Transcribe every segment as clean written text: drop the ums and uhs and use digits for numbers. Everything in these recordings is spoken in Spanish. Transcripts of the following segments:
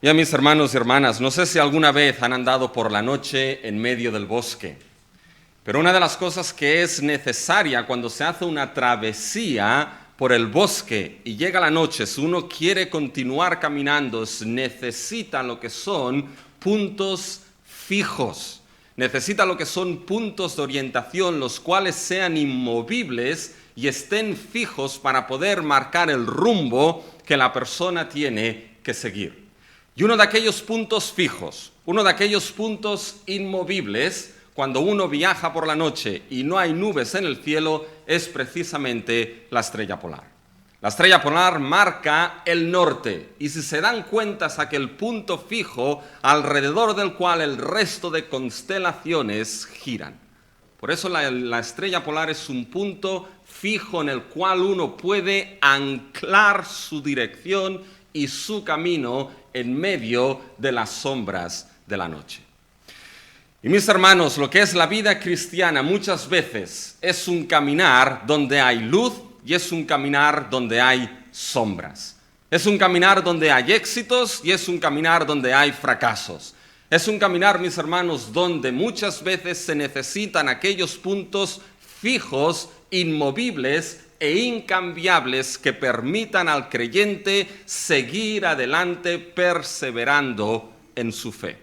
Ya mis hermanos y hermanas, no sé si alguna vez han andado por la noche en medio del bosque, pero una de las cosas que es necesaria cuando se hace una travesía por el bosque y llega la noche, si uno quiere continuar caminando, necesita lo que son puntos fijos, necesita lo que son puntos de orientación, los cuales sean inmovibles y estén fijos para poder marcar el rumbo que la persona tiene que seguir. Y uno de aquellos puntos fijos, uno de aquellos puntos inmovibles, cuando uno viaja por la noche y no hay nubes en el cielo, es precisamente la estrella polar. La estrella polar marca el norte y si se dan cuenta es aquel punto fijo alrededor del cual el resto de constelaciones giran. Por eso la estrella polar es un punto fijo en el cual uno puede anclar su dirección y su camino en medio de las sombras de la noche. Y mis hermanos, lo que es la vida cristiana muchas veces es un caminar donde hay luz y es un caminar donde hay sombras. Es un caminar donde hay éxitos y es un caminar donde hay fracasos. Es un caminar, mis hermanos, donde muchas veces se necesitan aquellos puntos fijos, inmovibles e incambiables que permitan al creyente seguir adelante perseverando en su fe.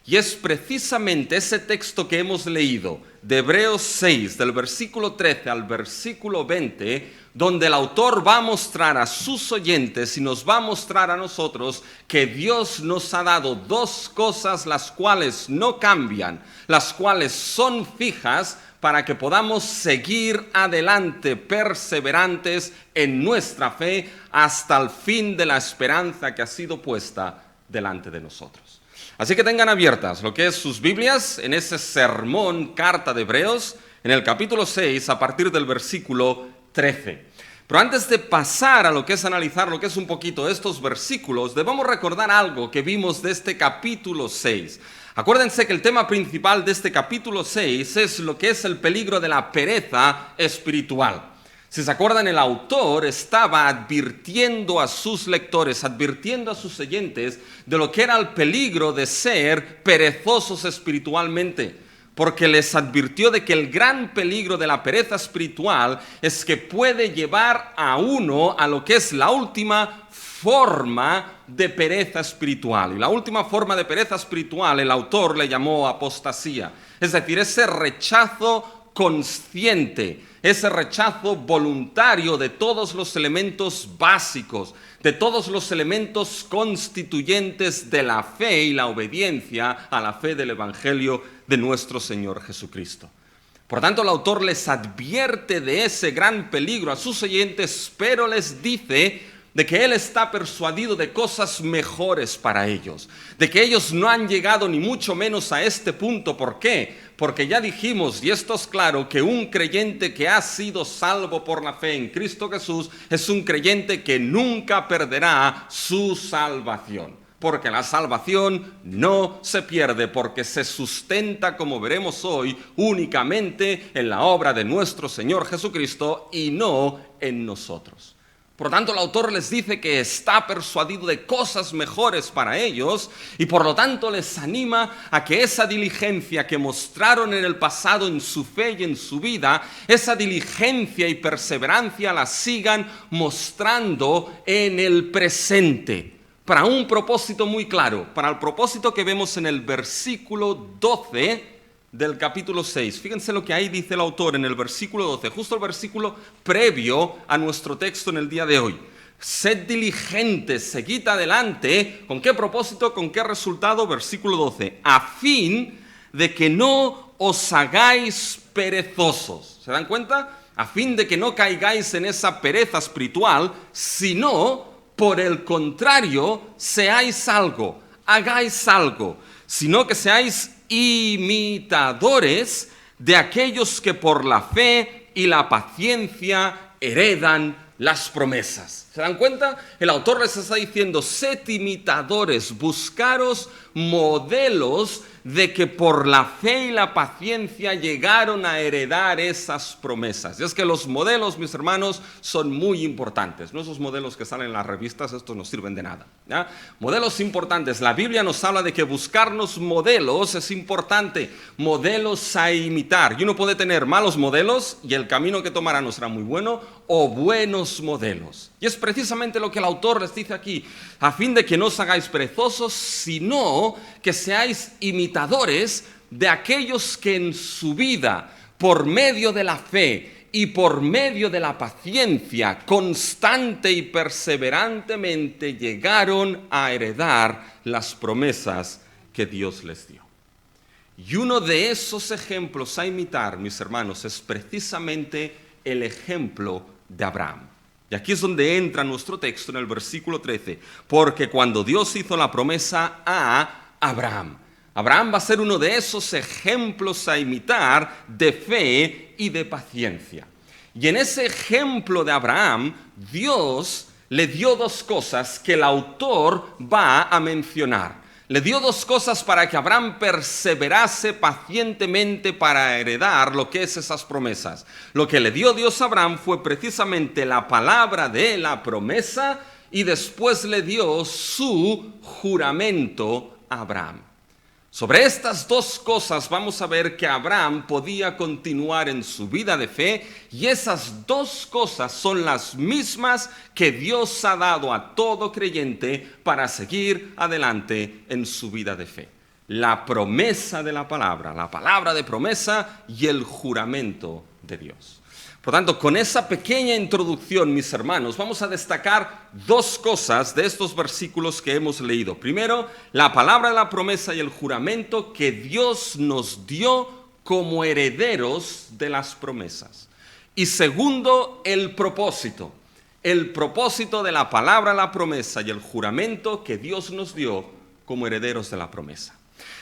Y es precisamente ese texto que hemos leído de Hebreos 6, del versículo 13 al versículo 20, donde el autor va a mostrar a sus oyentes y nos va a mostrar a nosotros que Dios nos ha dado dos cosas las cuales no cambian, las cuales son fijas para que podamos seguir adelante perseverantes en nuestra fe hasta el fin de la esperanza que ha sido puesta delante de nosotros. Así que tengan abiertas lo que es sus Biblias en ese sermón, carta de Hebreos, en el capítulo 6, a partir del versículo 13. Pero antes de pasar a lo que es analizar lo que es un poquito estos versículos, debemos recordar algo que vimos de este capítulo 6. Acuérdense que el tema principal de este capítulo 6 es lo que es el peligro de la pereza espiritual. Si se acuerdan, el autor estaba advirtiendo a sus lectores, advirtiendo a sus oyentes de lo que era el peligro de ser perezosos espiritualmente, porque les advirtió de que el gran peligro de la pereza espiritual es que puede llevar a uno a lo que es la última forma de pereza espiritual. Y la última forma de pereza espiritual el autor le llamó apostasía, es decir, ese rechazo consciente, ese rechazo voluntario de todos los elementos básicos, de todos los elementos constituyentes de la fe y la obediencia a la fe del Evangelio de nuestro Señor Jesucristo. Por tanto, el autor les advierte de ese gran peligro a sus oyentes, pero les dice de que él está persuadido de cosas mejores para ellos, de que ellos no han llegado ni mucho menos a este punto. ¿Por qué? Porque ya dijimos, y esto es claro, que un creyente que ha sido salvo por la fe en Cristo Jesús es un creyente que nunca perderá su salvación. Porque la salvación no se pierde, porque se sustenta, como veremos hoy, únicamente en la obra de nuestro Señor Jesucristo y no en nosotros. Por tanto, el autor les dice que está persuadido de cosas mejores para ellos y por lo tanto les anima a que esa diligencia que mostraron en el pasado en su fe y en su vida, esa diligencia y perseverancia la sigan mostrando en el presente, para un propósito muy claro, para el propósito que vemos en el versículo 12 del capítulo 6. Fíjense lo que ahí dice el autor en el versículo 12, justo el versículo previo a nuestro texto en el día de hoy. Sed diligentes, seguid adelante. ¿Con qué propósito? ¿Con qué resultado? Versículo 12. A fin de que no os hagáis perezosos. ¿Se dan cuenta? A fin de que no caigáis en esa pereza espiritual, sino, por el contrario, seáis algo, hagáis algo, sino que seáis imitadores de aquellos que por la fe y la paciencia heredan las promesas. ¿Se dan cuenta? El autor les está diciendo, sed imitadores, buscaros modelos de que por la fe y la paciencia llegaron a heredar esas promesas. Y es que los modelos, mis hermanos, son muy importantes. No esos modelos que salen en las revistas, estos no sirven de nada, ¿ya? Modelos importantes. La Biblia nos habla de que buscarnos modelos es importante, modelos a imitar. Y uno puede tener malos modelos y el camino que tomará no será muy bueno, o buenos modelos. Y es precisamente lo que el autor les dice aquí, a fin de que no os hagáis perezosos, sino que seáis imitadores de aquellos que en su vida, por medio de la fe y por medio de la paciencia, constante y perseverantemente llegaron a heredar las promesas que Dios les dio. Y uno de esos ejemplos a imitar, mis hermanos, es precisamente el ejemplo de Abraham. Y aquí es donde entra nuestro texto en el versículo 13, porque cuando Dios hizo la promesa a Abraham, Abraham va a ser uno de esos ejemplos a imitar de fe y de paciencia. Y en ese ejemplo de Abraham, Dios le dio dos cosas que el autor va a mencionar. Le dio dos cosas para que Abraham perseverase pacientemente para heredar lo que es esas promesas. Lo que le dio Dios a Abraham fue precisamente la palabra de la promesa y después le dio su juramento a Abraham. Sobre estas dos cosas vamos a ver que Abraham podía continuar en su vida de fe y esas dos cosas son las mismas que Dios ha dado a todo creyente para seguir adelante en su vida de fe. La promesa de la palabra de promesa y el juramento de Dios. Por tanto, con esa pequeña introducción, mis hermanos, vamos a destacar dos cosas de estos versículos que hemos leído. Primero, la palabra de la promesa y el juramento que Dios nos dio como herederos de las promesas. Y segundo, el propósito de la palabra de la promesa y el juramento que Dios nos dio como herederos de la promesa.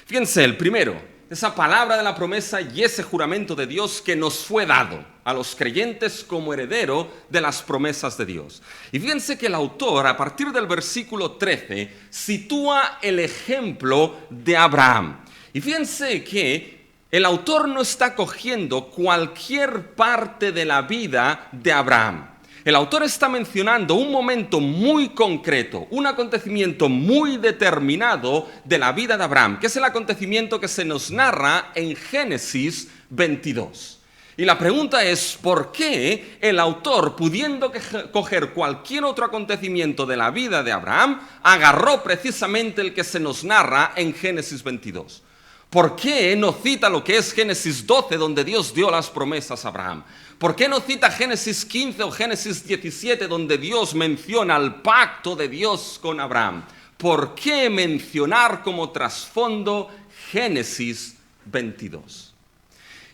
Fíjense, el primero, esa palabra de la promesa y ese juramento de Dios que nos fue dado a los creyentes como heredero de las promesas de Dios. Y fíjense que el autor, a partir del versículo 13, sitúa el ejemplo de Abraham. Y fíjense que el autor no está cogiendo cualquier parte de la vida de Abraham. El autor está mencionando un momento muy concreto, un acontecimiento muy determinado de la vida de Abraham, que es el acontecimiento que se nos narra en Génesis 22. Y la pregunta es, ¿por qué el autor, pudiendo coger cualquier otro acontecimiento de la vida de Abraham, agarró precisamente el que se nos narra en Génesis 22? ¿Por qué no cita lo que es Génesis 12, donde Dios dio las promesas a Abraham? ¿Por qué no cita Génesis 15 o Génesis 17, donde Dios menciona el pacto de Dios con Abraham? ¿Por qué mencionar como trasfondo Génesis 22?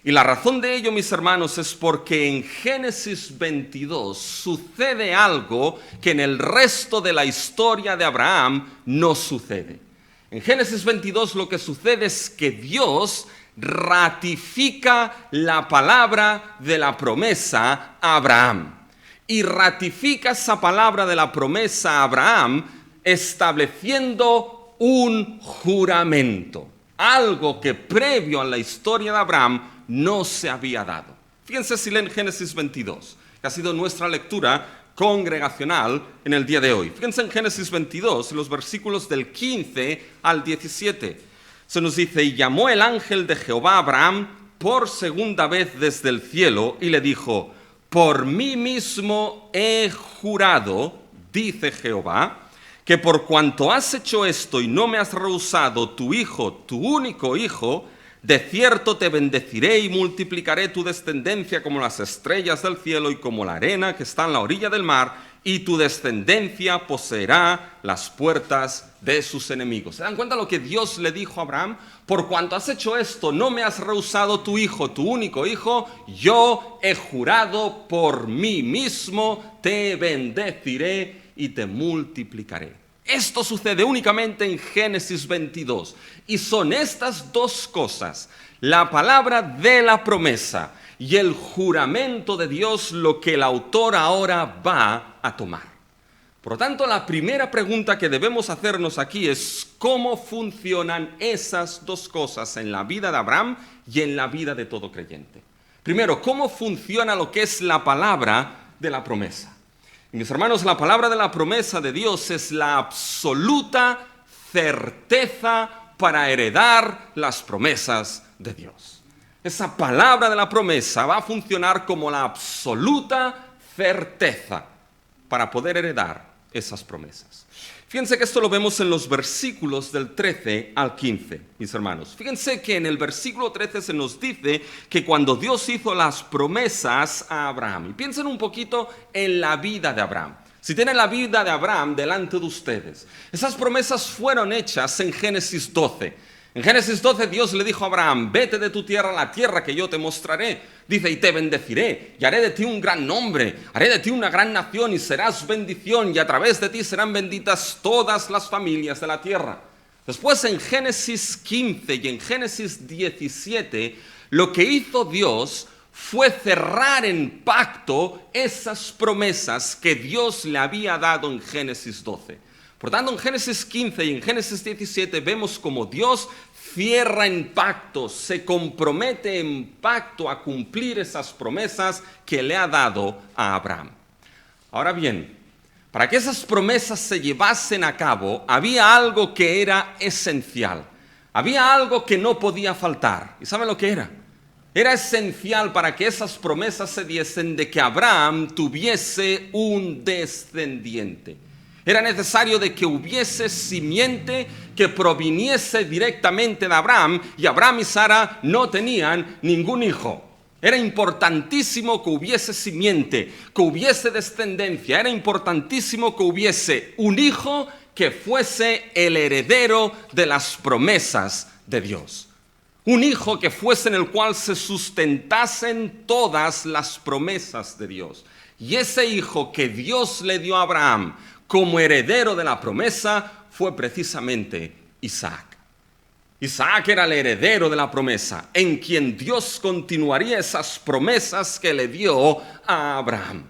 Y la razón de ello, mis hermanos, es porque en Génesis 22 sucede algo que en el resto de la historia de Abraham no sucede. En Génesis 22 lo que sucede es que Dios ratifica la palabra de la promesa a Abraham. Y ratifica esa palabra de la promesa a Abraham estableciendo un juramento. Algo que previo a la historia de Abraham no se había dado. Fíjense si leen Génesis 22, que ha sido nuestra lectura congregacional en el día de hoy. Fíjense en Génesis 22, los versículos del 15 al 17. Se nos dice, y llamó el ángel de Jehová a Abraham por segunda vez desde el cielo y le dijo, por mí mismo he jurado, dice Jehová, que por cuanto has hecho esto y no me has rehusado tu hijo, tu único hijo, de cierto te bendeciré y multiplicaré tu descendencia como las estrellas del cielo y como la arena que está en la orilla del mar, y tu descendencia poseerá las puertas de sus enemigos. ¿Se dan cuenta lo que Dios le dijo a Abraham? Por cuanto has hecho esto, no me has rehusado tu hijo, tu único hijo, yo he jurado por mí mismo, te bendeciré y te multiplicaré. Esto sucede únicamente en Génesis 22. Y son estas dos cosas, la palabra de la promesa y el juramento de Dios, lo que el autor ahora va a tomar. Por lo tanto, la primera pregunta que debemos hacernos aquí es ¿cómo funcionan esas dos cosas en la vida de Abraham y en la vida de todo creyente? Primero, ¿cómo funciona lo que es la palabra de la promesa? Y mis hermanos, la palabra de la promesa de Dios es la absoluta certeza para heredar las promesas de Dios. Esa palabra de la promesa va a funcionar como la absoluta certeza para poder heredar esas promesas. Fíjense que esto lo vemos en los versículos del 13 al 15, mis hermanos. Fíjense que en el versículo 13 se nos dice que cuando Dios hizo las promesas a Abraham, y piensen un poquito en la vida de Abraham. Si tienen la vida de Abraham delante de ustedes, esas promesas fueron hechas en Génesis 12. En Génesis 12 Dios le dijo a Abraham, vete de tu tierra a la tierra que yo te mostraré. Dice, y te bendeciré, y haré de ti un gran nombre, haré de ti una gran nación, y serás bendición, y a través de ti serán benditas todas las familias de la tierra. Después en Génesis 15 y en Génesis 17, lo que hizo Dios fue cerrar en pacto esas promesas que Dios le había dado en Génesis 12. Por tanto, en Génesis 15 y en Génesis 17 vemos como Dios cierra en pacto, se compromete en pacto a cumplir esas promesas que le ha dado a Abraham. Ahora bien, para que esas promesas se llevasen a cabo, había algo que era esencial. Había algo que no podía faltar. ¿Y saben lo que era? Era esencial para que esas promesas se diesen de que Abraham tuviese un descendiente. Era necesario de que hubiese simiente que proviniese directamente de Abraham, y Abraham y Sara no tenían ningún hijo. Era importantísimo que hubiese simiente, que hubiese descendencia. Era importantísimo que hubiese un hijo que fuese el heredero de las promesas de Dios. Un hijo que fuese en el cual se sustentasen todas las promesas de Dios. Y ese hijo que Dios le dio a Abraham como heredero de la promesa fue precisamente Isaac. Isaac era el heredero de la promesa, en quien Dios continuaría esas promesas que le dio a Abraham.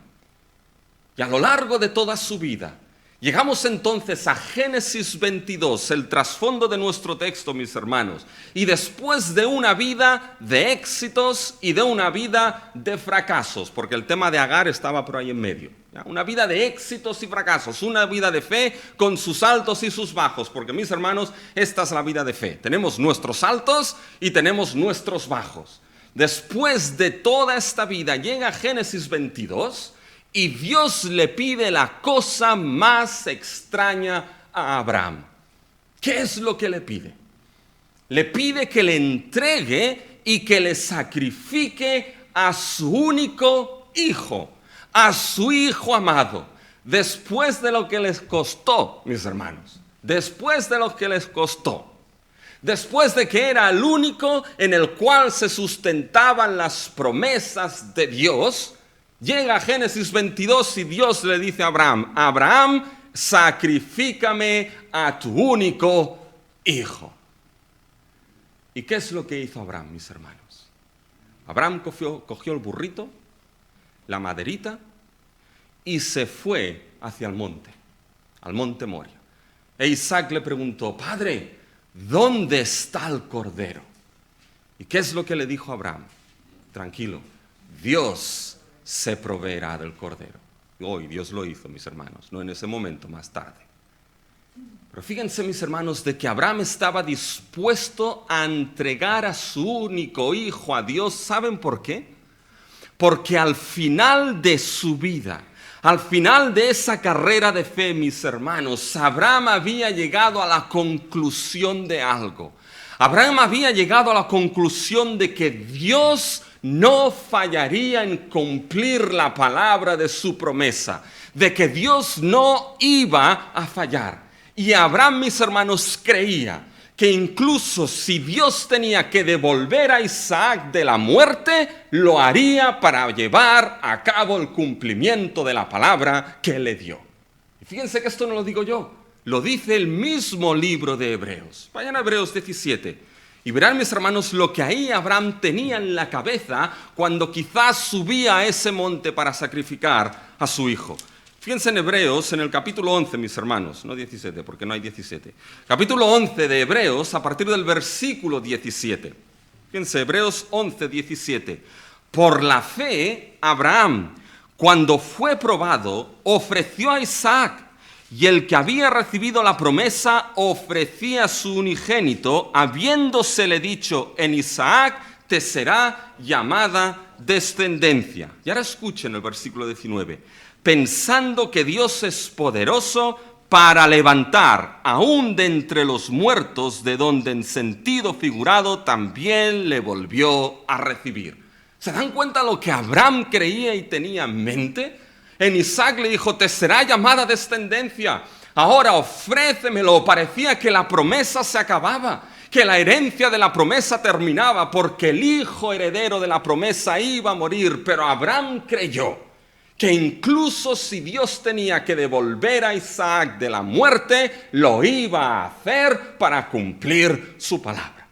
Y a lo largo de toda su vida, llegamos entonces a Génesis 22, el trasfondo de nuestro texto, mis hermanos. Y después de una vida de éxitos y de una vida de fracasos, porque el tema de Agar estaba por ahí en medio. Una vida de éxitos y fracasos, una vida de fe con sus altos y sus bajos, porque mis hermanos, esta es la vida de fe. Tenemos nuestros altos y tenemos nuestros bajos. Después de toda esta vida llega Génesis 22 y Dios le pide la cosa más extraña a Abraham. ¿Qué es lo que le pide? Le pide que le entregue y que le sacrifique a su único hijo, a su hijo amado, después de lo que les costó, mis hermanos, después de lo que les costó, después de que era el único en el cual se sustentaban las promesas de Dios, llega Génesis 22 y Dios le dice a Abraham, Abraham, sacrifícame a tu único hijo. ¿Y qué es lo que hizo Abraham, mis hermanos? Abraham cogió el burrito, la maderita, y se fue hacia el monte, al monte Moria. E Isaac le preguntó, Padre, ¿dónde está el cordero? ¿Y qué es lo que le dijo Abraham? Tranquilo, Dios se proveerá del cordero. Hoy Dios lo hizo, mis hermanos, no en ese momento, más tarde. Pero fíjense, mis hermanos, de que Abraham estaba dispuesto a entregar a su único hijo a Dios. ¿Saben por qué? Porque al final de su vida, al final de esa carrera de fe, mis hermanos, Abraham había llegado a la conclusión de algo. Abraham había llegado a la conclusión de que Dios no fallaría en cumplir la palabra de su promesa, de que Dios no iba a fallar. Y Abraham, mis hermanos, creía que incluso si Dios tenía que devolver a Isaac de la muerte, lo haría para llevar a cabo el cumplimiento de la palabra que le dio. Y fíjense que esto no lo digo yo, lo dice el mismo libro de Hebreos. Vayan a Hebreos 17 y verán, mis hermanos, lo que ahí Abraham tenía en la cabeza cuando quizás subía a ese monte para sacrificar a su hijo. Fíjense en Hebreos, en el capítulo 11, mis hermanos, no 17, porque no hay 17. Capítulo 11 de Hebreos, a partir del versículo 17. Fíjense, Hebreos 11, 17. Por la fe, Abraham, cuando fue probado, ofreció a Isaac, y el que había recibido la promesa ofrecía a su unigénito, habiéndosele dicho: en Isaac te será llamada descendencia. Y ahora escuchen el versículo 19. Pensando que Dios es poderoso para levantar aún de entre los muertos, de donde en sentido figurado también le volvió a recibir. ¿Se dan cuenta lo que Abraham creía y tenía en mente? En Isaac le dijo: te será llamada descendencia. Ahora ofrécemelo. Parecía que la promesa se acababa, que la herencia de la promesa terminaba, porque el hijo heredero de la promesa iba a morir. Pero Abraham creyó que incluso si Dios tenía que devolver a Isaac de la muerte, lo iba a hacer para cumplir su palabra.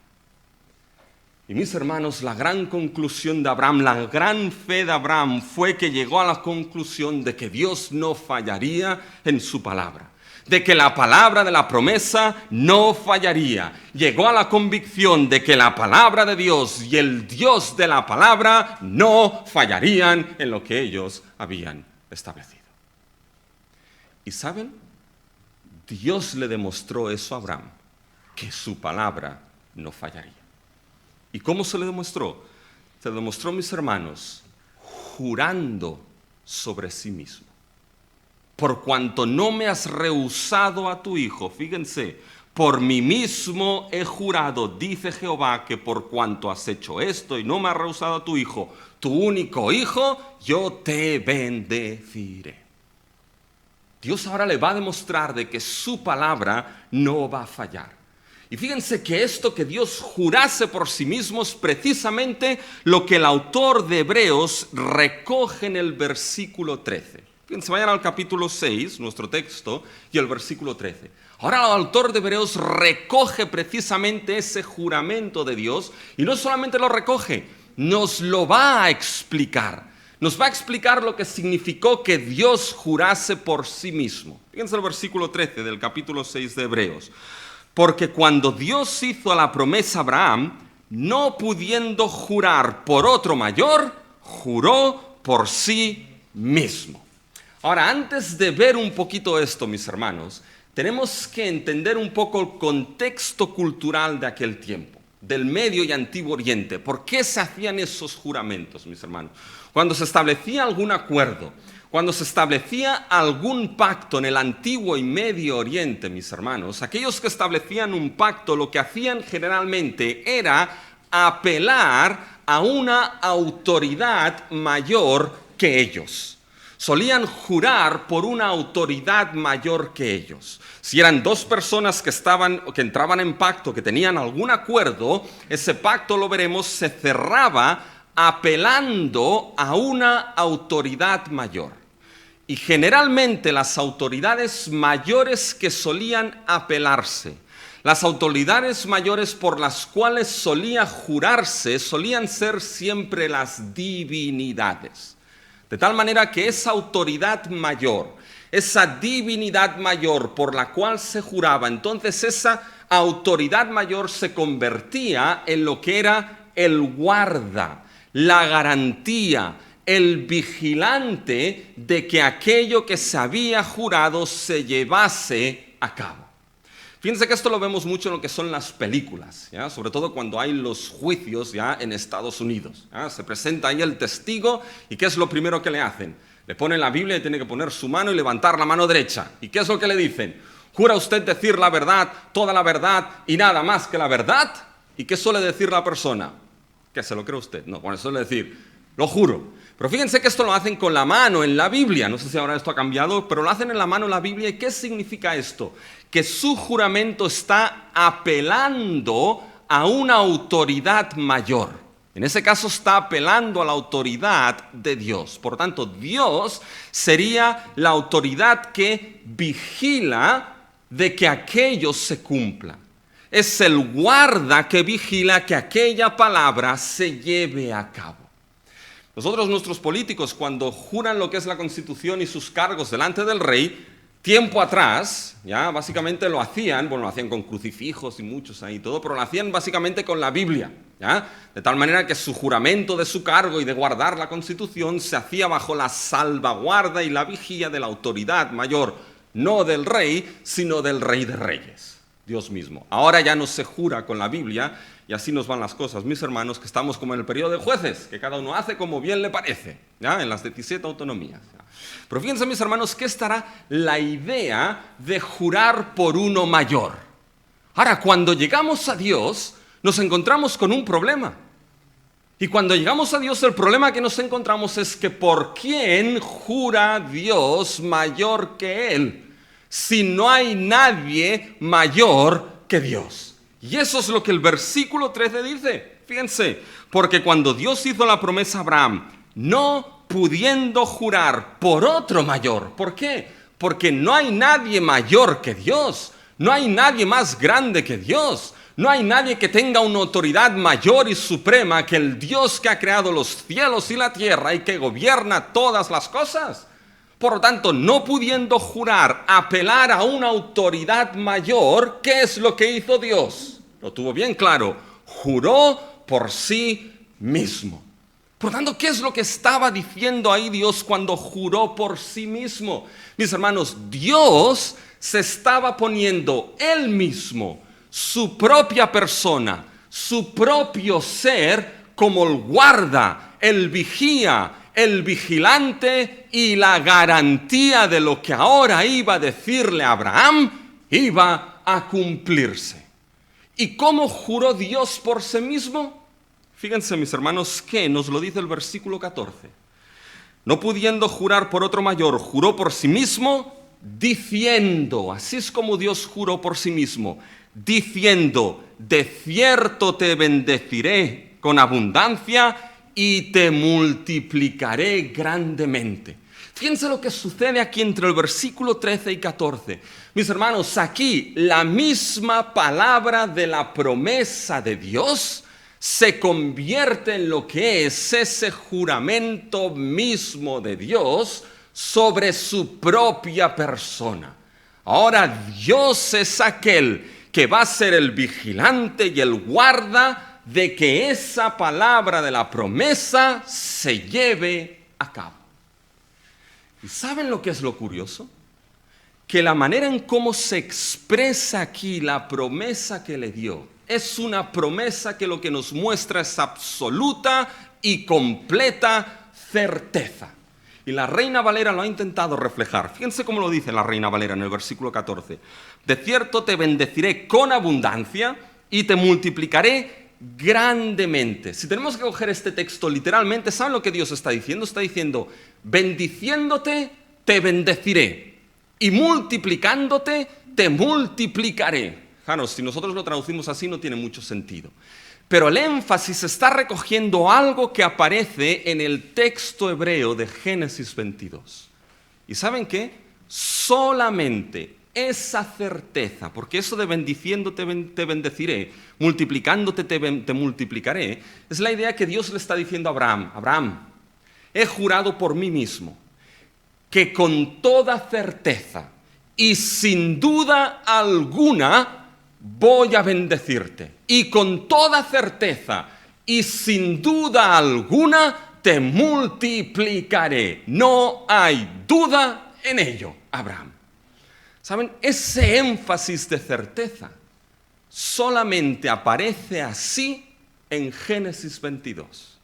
Y mis hermanos, la gran conclusión de Abraham, la gran fe de Abraham fue que llegó a la conclusión de que Dios no fallaría en su palabra, de que la palabra de la promesa no fallaría. Llegó a la convicción de que la palabra de Dios y el Dios de la palabra no fallarían en lo que ellos habían establecido. ¿Y saben? Dios le demostró eso a Abraham, que su palabra no fallaría. ¿Y cómo se le demostró? Se le demostró, mis hermanos, jurando sobre sí mismo. Por cuanto no me has rehusado a tu hijo, fíjense, por mí mismo he jurado, dice Jehová, que por cuanto has hecho esto y no me has rehusado a tu hijo, tu único hijo, yo te bendeciré. Dios ahora le va a demostrar de que su palabra no va a fallar. Y fíjense que esto que Dios jurase por sí mismo es precisamente lo que el autor de Hebreos recoge en el versículo 13. Fíjense, vayan al capítulo 6, nuestro texto, y el versículo 13. Ahora el autor de Hebreos recoge precisamente ese juramento de Dios, y no solamente lo recoge, nos lo va a explicar. Nos va a explicar lo que significó que Dios jurase por sí mismo. Fíjense el versículo 13 del capítulo 6 de Hebreos. Porque cuando Dios hizo la promesa a Abraham, no pudiendo jurar por otro mayor, juró por sí mismo. Ahora, antes de ver un poquito esto, mis hermanos, tenemos que entender un poco el contexto cultural de aquel tiempo, del Medio y Antiguo Oriente. ¿Por qué se hacían esos juramentos, mis hermanos? Cuando se establecía algún acuerdo, cuando se establecía algún pacto en el Antiguo y Medio Oriente, mis hermanos, aquellos que establecían un pacto lo que hacían generalmente era apelar a una autoridad mayor que ellos. Solían jurar por una autoridad mayor que ellos. Si eran dos personas que entraban en pacto, que tenían algún acuerdo, ese pacto, lo veremos, se cerraba apelando a una autoridad mayor. Y generalmente las autoridades mayores que solían apelarse, las autoridades mayores por las cuales solía jurarse, solían ser siempre las divinidades. De tal manera que esa autoridad mayor, esa divinidad mayor por la cual se juraba, entonces esa autoridad mayor se convertía en lo que era el guarda, la garantía, el vigilante de que aquello que se había jurado se llevase a cabo. Fíjense que esto lo vemos mucho en lo que son las películas, ¿ya? Sobre todo cuando hay los juicios ya en Estados Unidos, ¿ya? Se presenta ahí el testigo y ¿qué es lo primero que le hacen? Le ponen la Biblia y tiene que poner su mano y levantar la mano derecha. ¿Y qué es lo que le dicen? ¿Jura usted decir la verdad, toda la verdad y nada más que la verdad? ¿Y qué suele decir la persona? ¿Que se lo cree usted? No, bueno, suele decir, lo juro. Pero fíjense que esto lo hacen con la mano en la Biblia. No sé si ahora esto ha cambiado, pero lo hacen en la mano en la Biblia. ¿Y qué significa esto? Que su juramento está apelando a una autoridad mayor. En ese caso está apelando a la autoridad de Dios. Por tanto, Dios sería la autoridad que vigila de que aquello se cumpla. Es el guarda que vigila que aquella palabra se lleve a cabo. Nosotros, nuestros políticos, cuando juran lo que es la Constitución y sus cargos delante del rey, tiempo atrás, ya básicamente lo hacían con crucifijos y muchos ahí y todo, pero lo hacían básicamente con la Biblia, ¿ya? De tal manera que su juramento de su cargo y de guardar la Constitución se hacía bajo la salvaguarda y la vigía de la autoridad mayor, no del rey, sino del Rey de Reyes, Dios mismo. Ahora ya no se jura con la Biblia, y así nos van las cosas, mis hermanos, que estamos como en el periodo de jueces, que cada uno hace como bien le parece, ¿ya? En las 17 autonomías. ¿Ya? Pero fíjense, mis hermanos, que estará la idea de jurar por uno mayor. Ahora, cuando llegamos a Dios, nos encontramos con un problema. Y cuando llegamos a Dios, el problema que nos encontramos es que ¿por quién jura Dios mayor que Él? Si no hay nadie mayor que Dios. Y eso es lo que el versículo 13 dice. Fíjense, porque cuando Dios hizo la promesa a Abraham, no pudiendo jurar por otro mayor. ¿Por qué? Porque no hay nadie mayor que Dios. No hay nadie más grande que Dios. No hay nadie que tenga una autoridad mayor y suprema que el Dios que ha creado los cielos y la tierra y que gobierna todas las cosas. Por lo tanto, no pudiendo jurar, apelar a una autoridad mayor, ¿qué es lo que hizo Dios? Lo tuvo bien claro, juró por sí mismo. Por lo tanto, ¿qué es lo que estaba diciendo ahí Dios cuando juró por sí mismo? Mis hermanos, Dios se estaba poniendo Él mismo, su propia persona, su propio ser, como el guarda, el vigía, el vigilante y la garantía de lo que ahora iba a decirle a Abraham, iba a cumplirse. ¿Y cómo juró Dios por sí mismo? Fíjense, mis hermanos, que nos lo dice el versículo 14. No pudiendo jurar por otro mayor, juró por sí mismo, diciendo, así es como Dios juró por sí mismo, diciendo, de cierto te bendeciré con abundancia y te multiplicaré grandemente. Fíjense lo que sucede aquí entre el versículo 13 y 14. Mis hermanos, aquí la misma palabra de la promesa de Dios se convierte en lo que es ese juramento mismo de Dios sobre su propia persona. Ahora Dios es aquel que va a ser el vigilante y el guarda de que esa palabra de la promesa se lleve a cabo. ¿Y saben lo que es lo curioso? Que la manera en cómo se expresa aquí la promesa que le dio es una promesa que lo que nos muestra es absoluta y completa certeza. Y la Reina Valera lo ha intentado reflejar. Fíjense cómo lo dice la Reina Valera en el versículo 14. De cierto te bendeciré con abundancia y te multiplicaré grandemente. Si tenemos que coger este texto literalmente, ¿saben lo que Dios está diciendo? Está diciendo, bendiciéndote te bendeciré y multiplicándote te multiplicaré. Claro, si nosotros lo traducimos así no tiene mucho sentido. Pero el énfasis está recogiendo algo que aparece en el texto hebreo de Génesis 22. ¿Y saben qué? Solamente esa certeza, porque eso de bendiciéndote te bendeciré, multiplicándote te multiplicaré, es la idea que Dios le está diciendo a Abraham. Abraham, he jurado por mí mismo que con toda certeza y sin duda alguna voy a bendecirte. Y con toda certeza y sin duda alguna te multiplicaré. No hay duda en ello, Abraham. ¿Saben? Ese énfasis de certeza solamente aparece así en Génesis 22.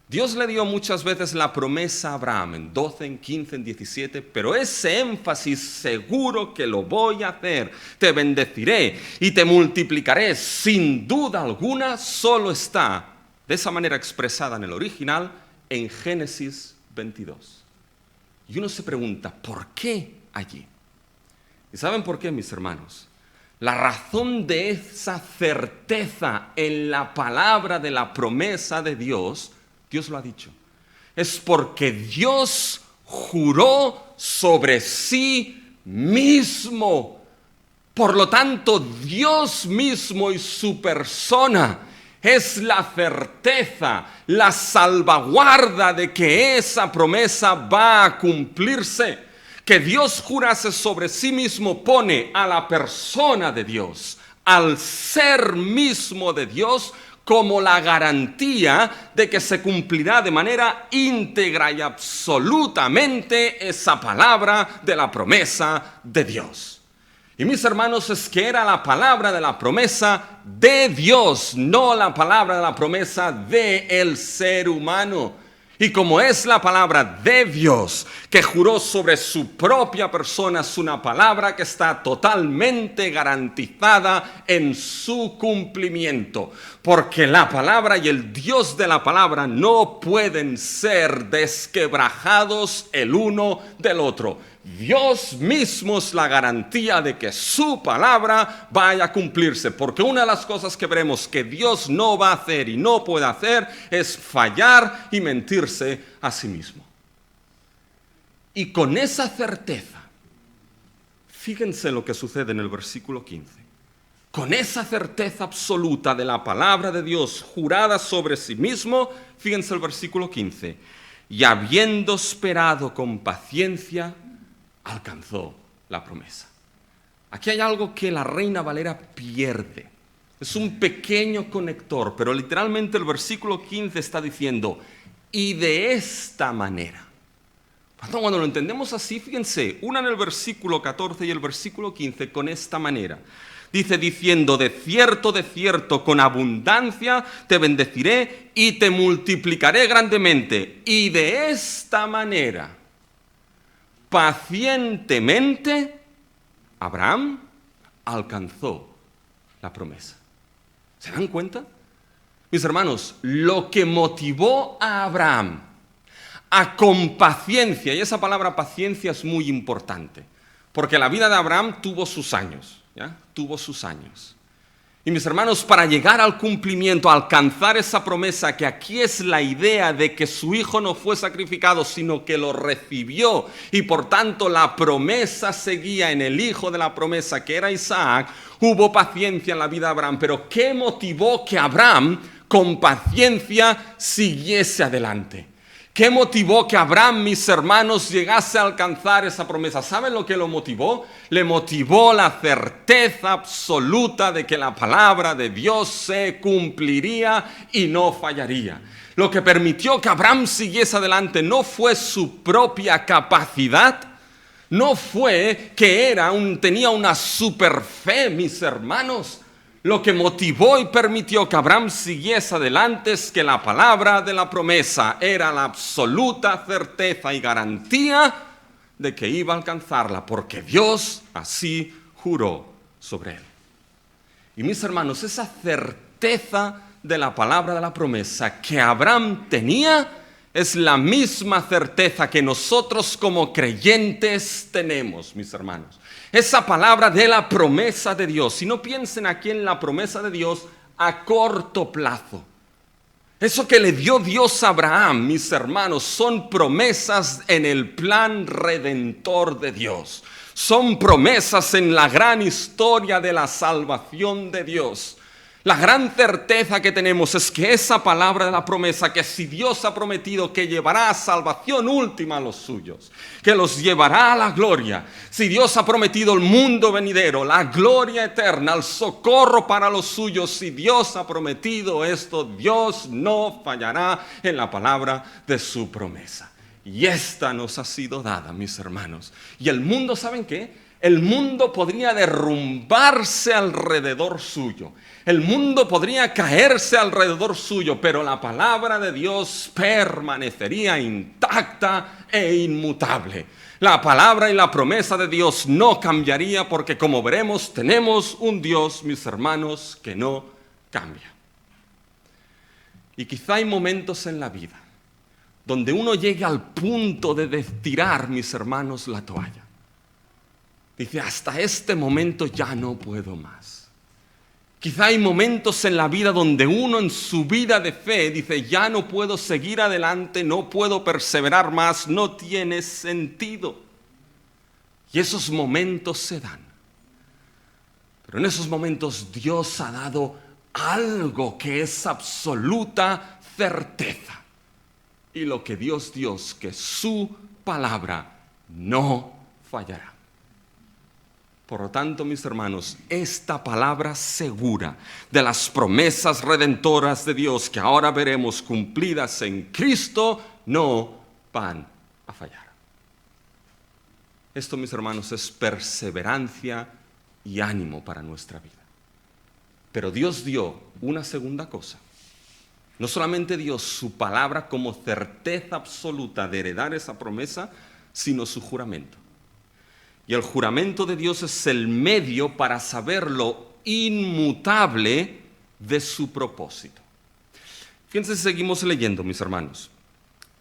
Dios le dio muchas veces la promesa a Abraham, en 12, en 15, en 17, pero ese énfasis seguro que lo voy a hacer, te bendeciré y te multiplicaré, sin duda alguna, solo está de esa manera expresada en el original en Génesis 22. Y uno se pregunta, ¿por qué allí? ¿Y saben por qué, mis hermanos? La razón de esa certeza en la palabra de la promesa de Dios, Dios lo ha dicho, es porque Dios juró sobre sí mismo. Por lo tanto, Dios mismo y su persona Es la certeza, la salvaguarda de que esa promesa va a cumplirse. Que Dios jurase sobre sí mismo pone a la persona de Dios, al ser mismo de Dios, como la garantía de que se cumplirá de manera íntegra y absolutamente esa palabra de la promesa de Dios. Y mis hermanos, es que era la palabra de la promesa de Dios, no la palabra de la promesa del ser humano. Y como es la palabra de Dios que juró sobre su propia persona, es una palabra que está totalmente garantizada en su cumplimiento. Porque la palabra y el Dios de la palabra no pueden ser desquebrajados el uno del otro. Dios mismo es la garantía de que su palabra vaya a cumplirse, porque una de las cosas que veremos que Dios no va a hacer y no puede hacer es fallar y mentirse a sí mismo. Y con esa certeza, fíjense lo que sucede en el versículo 15. Con esa certeza absoluta de la palabra de Dios jurada sobre sí mismo, fíjense el versículo 15. Y habiendo esperado con paciencia, alcanzó la promesa. Aquí hay algo que la Reina Valera pierde. Es un pequeño conector, pero literalmente el versículo 15 está diciendo, y de esta manera. Cuando lo entendemos así, fíjense, una en el versículo 14 y el versículo 15 con esta manera. Dice, diciendo, de cierto, con abundancia te bendeciré y te multiplicaré grandemente. Y de esta manera, pacientemente, Abraham alcanzó la promesa. ¿Se dan cuenta? Mis hermanos, lo que motivó a Abraham a con paciencia, y esa palabra paciencia es muy importante, porque la vida de Abraham tuvo sus años, ¿ya? Tuvo sus años. Y mis hermanos, para llegar al cumplimiento, a alcanzar esa promesa, que aquí es la idea de que su hijo no fue sacrificado, sino que lo recibió, y por tanto la promesa seguía en el hijo de la promesa, que era Isaac, hubo paciencia en la vida de Abraham. Pero ¿qué motivó que Abraham con paciencia siguiese adelante? ¿Qué motivó que Abraham, mis hermanos, llegase a alcanzar esa promesa? ¿Saben lo que lo motivó? Le motivó la certeza absoluta de que la palabra de Dios se cumpliría y no fallaría. Lo que permitió que Abraham siguiese adelante no fue su propia capacidad, no fue que tenía una super fe, mis hermanos. Lo que motivó y permitió que Abraham siguiese adelante es que la palabra de la promesa era la absoluta certeza y garantía de que iba a alcanzarla, porque Dios así juró sobre él. Y mis hermanos, esa certeza de la palabra de la promesa que Abraham tenía es la misma certeza que nosotros como creyentes tenemos, mis hermanos. Esa palabra de la promesa de Dios. Y no piensen aquí en la promesa de Dios a corto plazo. Eso que le dio Dios a Abraham, mis hermanos, son promesas en el plan redentor de Dios. Son promesas en la gran historia de la salvación de Dios. La gran certeza que tenemos es que esa palabra de la promesa, que si Dios ha prometido que llevará a salvación última a los suyos, que los llevará a la gloria, si Dios ha prometido el mundo venidero, la gloria eterna, el socorro para los suyos, si Dios ha prometido esto, Dios no fallará en la palabra de su promesa. Y esta nos ha sido dada, mis hermanos. Y el mundo, ¿saben qué? El mundo podría derrumbarse alrededor suyo. El mundo podría caerse alrededor suyo, pero la palabra de Dios permanecería intacta e inmutable. La palabra y la promesa de Dios no cambiaría, porque como veremos, tenemos un Dios, mis hermanos, que no cambia. Y quizá hay momentos en la vida donde uno llegue al punto de tirar, mis hermanos, la toalla. Dice, hasta este momento ya no puedo más. Quizá hay momentos en la vida donde uno en su vida de fe dice, ya no puedo seguir adelante, no puedo perseverar más, no tiene sentido. Y esos momentos se dan. Pero en esos momentos Dios ha dado algo que es absoluta certeza. Y lo que Dios dio es que su palabra no fallará. Por lo tanto, mis hermanos, esta palabra segura de las promesas redentoras de Dios que ahora veremos cumplidas en Cristo no van a fallar. Esto, mis hermanos, es perseverancia y ánimo para nuestra vida. Pero Dios dio una segunda cosa. No solamente dio su palabra como certeza absoluta de heredar esa promesa, sino su juramento. Y el juramento de Dios es el medio para saber lo inmutable de su propósito. Fíjense, seguimos leyendo, mis hermanos.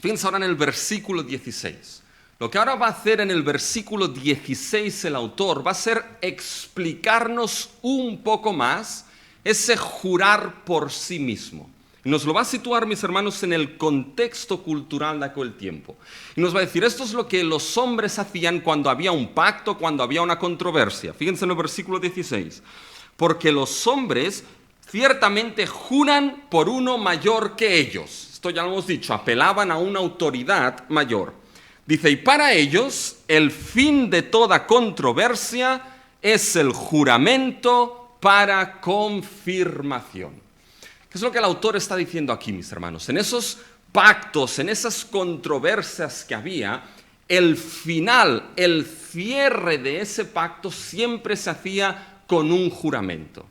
Fíjense ahora en el versículo 16. Lo que ahora va a hacer en el versículo 16 el autor va a ser explicarnos un poco más ese jurar por sí mismo. Y nos lo va a situar, mis hermanos, en el contexto cultural de aquel tiempo. Y nos va a decir, esto es lo que los hombres hacían cuando había un pacto, cuando había una controversia. Fíjense en el versículo 16. Porque los hombres ciertamente juran por uno mayor que ellos. Esto ya lo hemos dicho, apelaban a una autoridad mayor. Dice, y para ellos el fin de toda controversia es el juramento para confirmación. ¿Qué es lo que el autor está diciendo aquí, mis hermanos? En esos pactos, en esas controversias que había, el final, el cierre de ese pacto siempre se hacía con un juramento.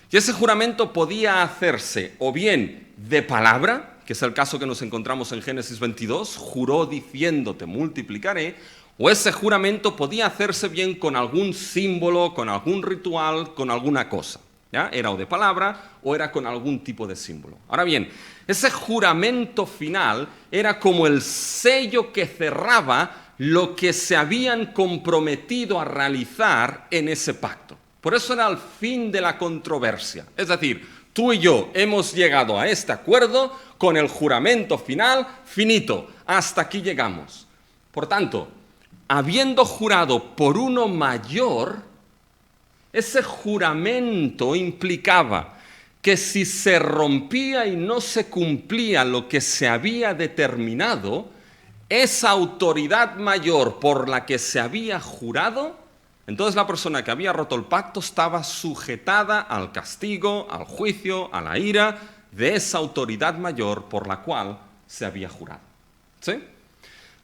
Y ese juramento podía hacerse o bien de palabra, que es el caso que nos encontramos en Génesis 22, juró diciendo te multiplicaré, o ese juramento podía hacerse bien con algún símbolo, con algún ritual, con alguna cosa. ¿Ya? Era o de palabra o era con algún tipo de símbolo. Ahora bien, ese juramento final era como el sello que cerraba lo que se habían comprometido a realizar en ese pacto. Por eso era el fin de la controversia. Es decir, tú y yo hemos llegado a este acuerdo con el juramento final finito. Hasta aquí llegamos. Por tanto, habiendo jurado por uno mayor, ese juramento implicaba que si se rompía y no se cumplía lo que se había determinado, esa autoridad mayor por la que se había jurado, entonces la persona que había roto el pacto estaba sujetada al castigo, al juicio, a la ira de esa autoridad mayor por la cual se había jurado. ¿Sí?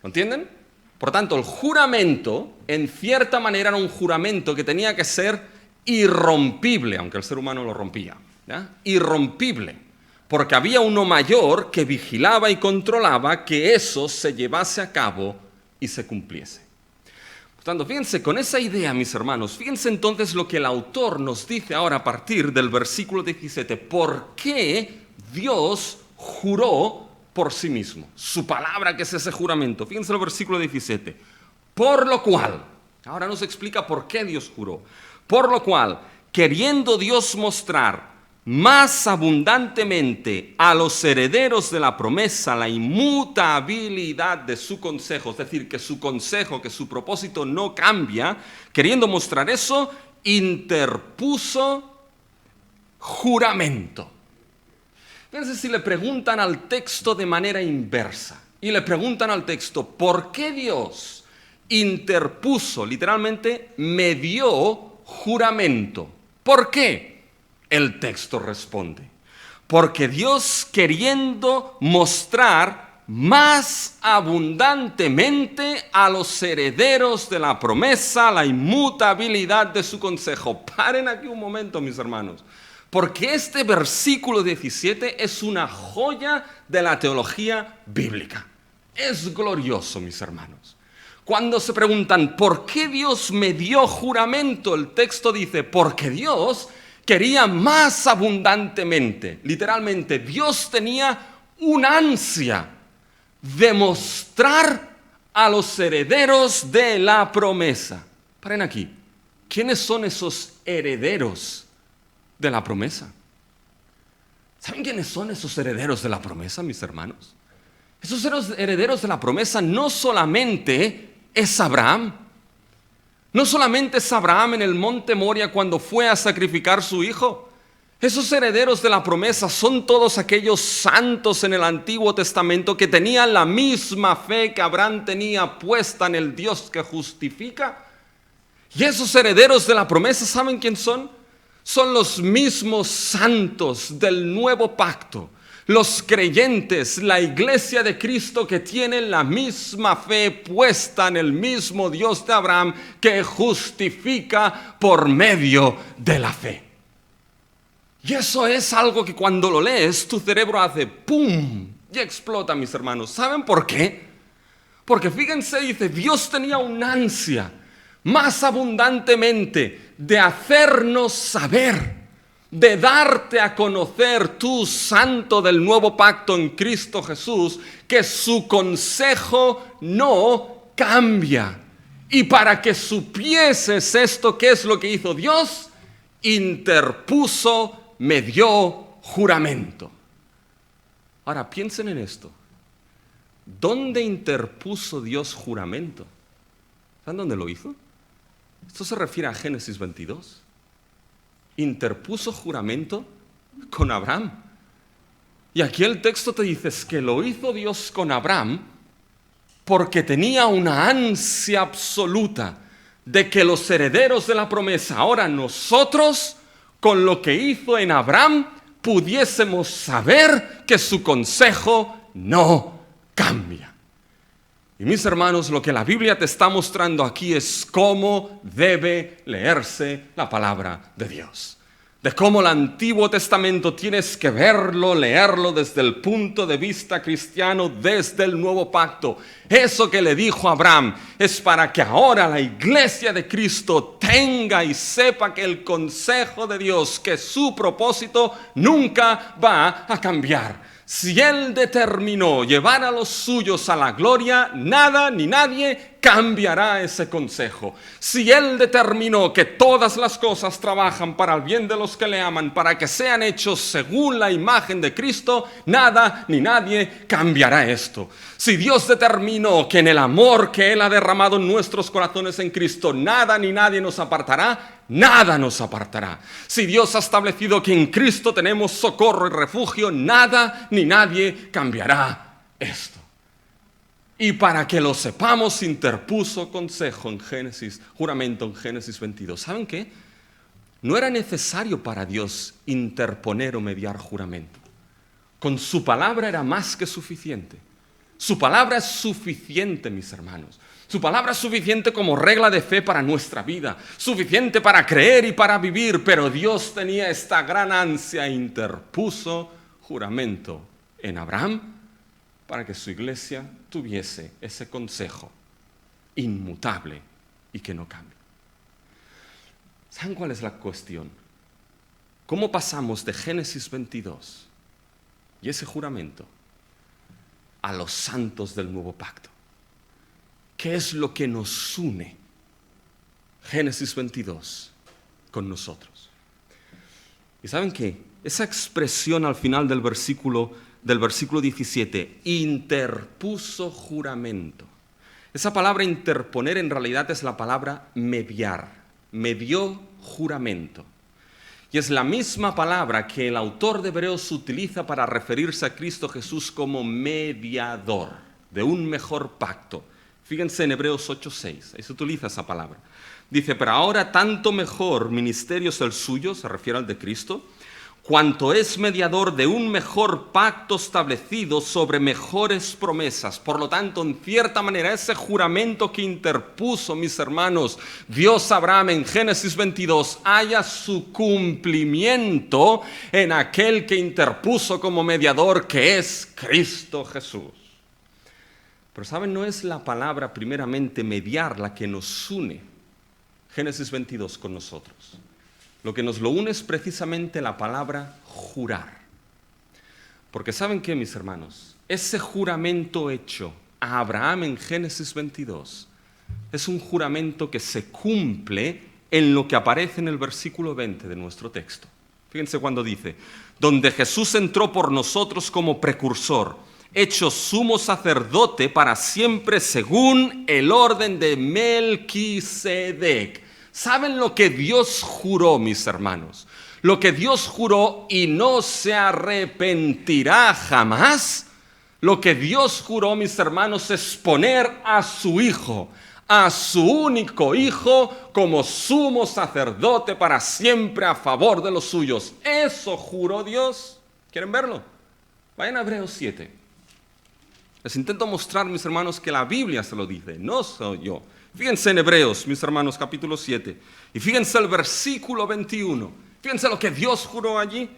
¿Lo entienden? Por tanto, el juramento, en cierta manera, era un juramento que tenía que ser irrompible, aunque el ser humano lo rompía, ¿ya? Irrompible, porque había uno mayor que vigilaba y controlaba que eso se llevase a cabo y se cumpliese. Por tanto, fíjense, con esa idea, mis hermanos, fíjense entonces lo que el autor nos dice ahora a partir del versículo 17, ¿por qué Dios juró por sí mismo? Su palabra, que es ese juramento. Fíjense el versículo 17, por lo cual, ahora nos explica por qué Dios juró. Por lo cual, queriendo Dios mostrar más abundantemente a los herederos de la promesa la inmutabilidad de su consejo, es decir, que su consejo, que su propósito no cambia, queriendo mostrar eso, interpuso juramento. Fíjense si le preguntan al texto de manera inversa y le preguntan al texto, ¿por qué Dios interpuso, literalmente, me dio juramento? ¿Por qué? El texto responde, porque Dios, queriendo mostrar más abundantemente a los herederos de la promesa la inmutabilidad de su consejo. Paren aquí un momento, mis hermanos, porque este versículo 17 es una joya de la teología bíblica. Es glorioso, mis hermanos. Cuando se preguntan, ¿por qué Dios me dio juramento? El texto dice, porque Dios quería más abundantemente. Literalmente, Dios tenía una ansia de mostrar a los herederos de la promesa. Paren aquí. ¿Quiénes son esos herederos de la promesa? ¿Saben quiénes son esos herederos de la promesa, mis hermanos? Esos herederos de la promesa no solamente es Abraham. No solamente es Abraham en el monte Moria cuando fue a sacrificar su hijo. Esos herederos de la promesa son todos aquellos santos en el Antiguo Testamento que tenían la misma fe que Abraham tenía puesta en el Dios que justifica. Y esos herederos de la promesa, ¿saben quién son? Son los mismos santos del nuevo pacto, los creyentes, la iglesia de Cristo que tienen la misma fe puesta en el mismo Dios de Abraham que justifica por medio de la fe. Y eso es algo que cuando lo lees, tu cerebro hace ¡pum! Y explota, mis hermanos. ¿Saben por qué? Porque fíjense, dice, Dios tenía una ansia más abundantemente de hacernos saber, de darte a conocer, tú santo del nuevo pacto en Cristo Jesús, que su consejo no cambia. Y para que supieses esto, ¿qué es lo que hizo Dios? Interpuso, me dio juramento. Ahora piensen en esto. ¿Dónde interpuso Dios juramento? ¿Saben dónde lo hizo? Esto se refiere a Génesis 22. Interpuso juramento con Abraham. Y aquí el texto te dice que lo hizo Dios con Abraham porque tenía una ansia absoluta de que los herederos de la promesa, ahora nosotros, con lo que hizo en Abraham, pudiésemos saber que su consejo no cambia. Y mis hermanos, lo que la Biblia te está mostrando aquí es cómo debe leerse la palabra de Dios. De cómo el Antiguo Testamento tienes que verlo, leerlo desde el punto de vista cristiano, desde el Nuevo Pacto. Eso que le dijo Abraham es para que ahora la iglesia de Cristo tenga y sepa que el consejo de Dios, que su propósito nunca va a cambiar. Si Él determinó llevar a los suyos a la gloria, nada ni nadie cambiará ese consejo. Si Él determinó que todas las cosas trabajan para el bien de los que le aman, para que sean hechos según la imagen de Cristo, nada ni nadie cambiará esto. Si Dios determinó que en el amor que Él ha derramado en nuestros corazones en Cristo, nada ni nadie nos apartará, nada nos apartará. Si Dios ha establecido que en Cristo tenemos socorro y refugio, nada ni nadie cambiará esto. Y para que lo sepamos, interpuso consejo en Génesis, juramento en Génesis 22. ¿Saben qué? No era necesario para Dios interponer o mediar juramento. Con su palabra era más que suficiente. Su palabra es suficiente, mis hermanos. Su palabra es suficiente como regla de fe para nuestra vida, suficiente para creer y para vivir, pero Dios tenía esta gran ansia e interpuso juramento en Abraham para que su iglesia tuviese ese consejo inmutable y que no cambie. ¿Saben cuál es la cuestión? ¿Cómo pasamos de Génesis 22 y ese juramento a los santos del nuevo pacto? ¿Qué es lo que nos une Génesis 22 con nosotros? ¿Y saben qué? Esa expresión al final del versículo 17, interpuso juramento. Esa palabra interponer en realidad es la palabra mediar, medió juramento. Y es la misma palabra que el autor de Hebreos utiliza para referirse a Cristo Jesús como mediador de un mejor pacto. Fíjense en Hebreos 8:6, ahí se utiliza esa palabra. Dice, pero ahora tanto mejor ministerio es el suyo, se refiere al de Cristo, cuanto es mediador de un mejor pacto establecido sobre mejores promesas. Por lo tanto, en cierta manera, ese juramento que interpuso, mis hermanos, Dios a Abraham en Génesis 22, haya su cumplimiento en aquel que interpuso como mediador, que es Cristo Jesús. Pero ¿saben? No es la palabra primeramente mediar la que nos une Génesis 22 con nosotros. Lo que nos lo une es precisamente la palabra jurar. Porque ¿saben qué, mis hermanos? Ese juramento hecho a Abraham en Génesis 22 es un juramento que se cumple en lo que aparece en el versículo 20 de nuestro texto. Fíjense cuando dice, donde Jesús entró por nosotros como precursor, hecho sumo sacerdote para siempre según el orden de Melquisedec. ¿Saben lo que Dios juró, mis hermanos? lo que Dios juró y no se arrepentirá jamás, lo que Dios juró, mis hermanos, es poner a su Hijo, a su único Hijo, como sumo sacerdote para siempre a favor de los suyos. Eso juró Dios. ¿Quieren verlo? Vayan a Hebreos 7. Les intento mostrar, mis hermanos, que la Biblia se lo dice, no soy yo. Fíjense en Hebreos, mis hermanos, capítulo 7. Y fíjense el versículo 21. Fíjense lo que Dios juró allí.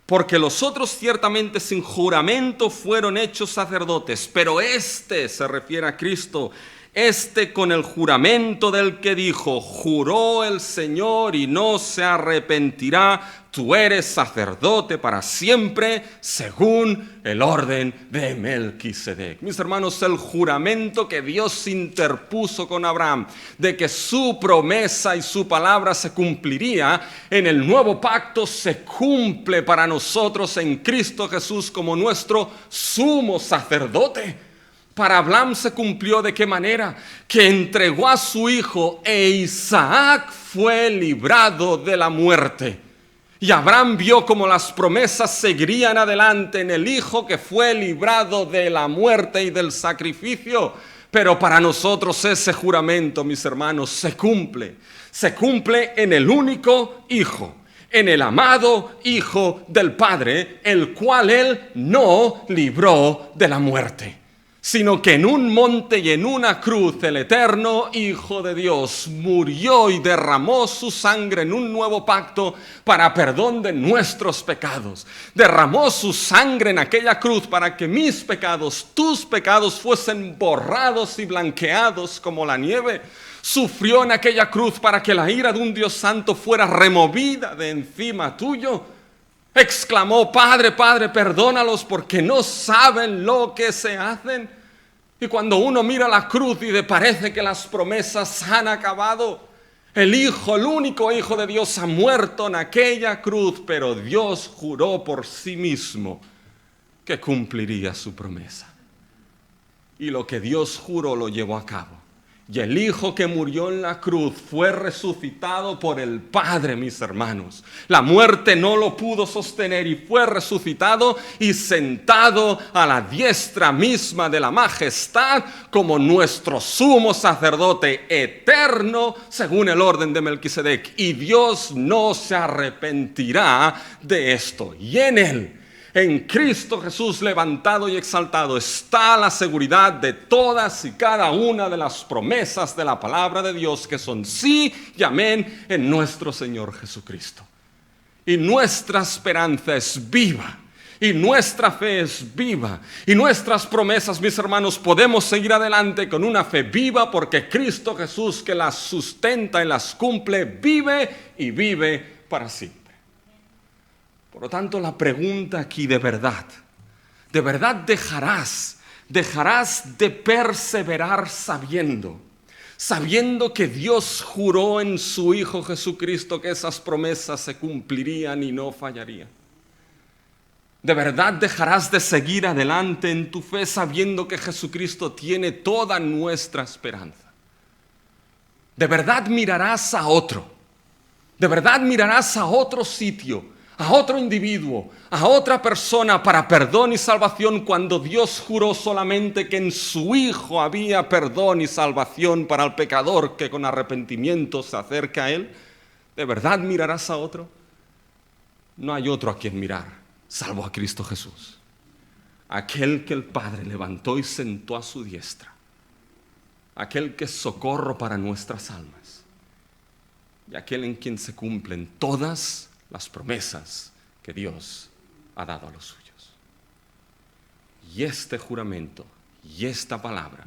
Porque los otros ciertamente sin juramento fueron hechos sacerdotes, pero este se refiere a Cristo, este con el juramento del que dijo, juró el Señor y no se arrepentirá, tú eres sacerdote para siempre, según el orden de Melquisedec. Mis hermanos, el juramento que Dios interpuso con Abraham, de que su promesa y su palabra se cumpliría en el nuevo pacto, se cumple para nosotros en Cristo Jesús como nuestro sumo sacerdote. Para Abraham se cumplió ¿de qué manera? Que entregó a su hijo e Isaac fue librado de la muerte. Y Abraham vio como las promesas seguirían adelante en el hijo que fue librado de la muerte y del sacrificio. Pero para nosotros ese juramento, mis hermanos, se cumple. Se cumple en el único hijo, en el amado Hijo del Padre, el cual él no libró de la muerte, sino que en un monte y en una cruz el eterno Hijo de Dios murió y derramó su sangre en un nuevo pacto para perdón de nuestros pecados. Derramó su sangre en aquella cruz para que mis pecados, tus pecados, fuesen borrados y blanqueados como la nieve. Sufrió en aquella cruz para que la ira de un Dios santo fuera removida de encima tuyo. Exclamó, Padre, Padre, perdónalos porque no saben lo que se hacen. Y cuando uno mira la cruz y le parece que las promesas han acabado, el Hijo, el único Hijo de Dios, ha muerto en aquella cruz, pero Dios juró por sí mismo que cumpliría su promesa. Y lo que Dios juró lo llevó a cabo. Y el Hijo que murió en la cruz fue resucitado por el Padre, mis hermanos. La muerte no lo pudo sostener y fue resucitado y sentado a la diestra misma de la majestad como nuestro sumo sacerdote eterno según el orden de Melquisedec. Y Dios no se arrepentirá de esto. Y en él, en Cristo Jesús levantado y exaltado, está la seguridad de todas y cada una de las promesas de la palabra de Dios, que son sí y amén en nuestro Señor Jesucristo. Y nuestra esperanza es viva, y nuestra fe es viva, y nuestras promesas, mis hermanos, podemos seguir adelante con una fe viva, porque Cristo Jesús, que las sustenta y las cumple, vive y vive para siempre. Por lo tanto, la pregunta aquí, ¿de verdad dejarás de perseverar sabiendo que Dios juró en su Hijo Jesucristo que esas promesas se cumplirían y no fallarían? ¿De verdad dejarás de seguir adelante en tu fe sabiendo que Jesucristo tiene toda nuestra esperanza? ¿De verdad mirarás a otro? ¿De verdad mirarás a otro sitio, a otro individuo, a otra persona para perdón y salvación, cuando Dios juró solamente que en su Hijo había perdón y salvación para el pecador que con arrepentimiento se acerca a Él? ¿De verdad mirarás a otro? No hay otro a quien mirar, salvo a Cristo Jesús, aquel que el Padre levantó y sentó a su diestra, aquel que es socorro para nuestras almas, y aquel en quien se cumplen todas las promesas que Dios ha dado a los suyos. Y este juramento y esta palabra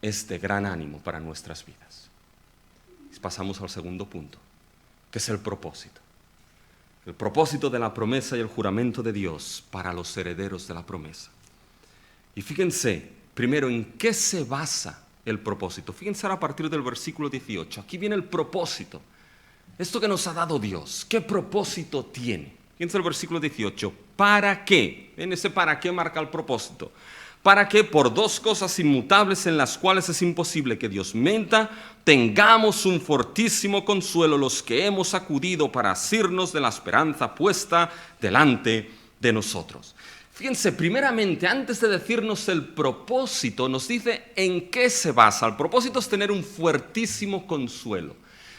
es de gran ánimo para nuestras vidas. Pasamos al segundo punto, que es el propósito. El propósito de la promesa y el juramento de Dios para los herederos de la promesa. Y fíjense, primero, ¿en qué se basa el propósito? Fíjense ahora a partir del versículo 18. Aquí viene el propósito. Esto que nos ha dado Dios, ¿qué propósito tiene? Fíjense el versículo 18. ¿Para qué? En ese para qué marca el propósito. para que por dos cosas inmutables en las cuales es imposible que Dios mienta, tengamos un fortísimo consuelo los que hemos acudido para asirnos de la esperanza puesta delante de nosotros. Fíjense, primeramente, antes de decirnos el propósito, nos dice en qué se basa. El propósito es tener un fuertísimo consuelo.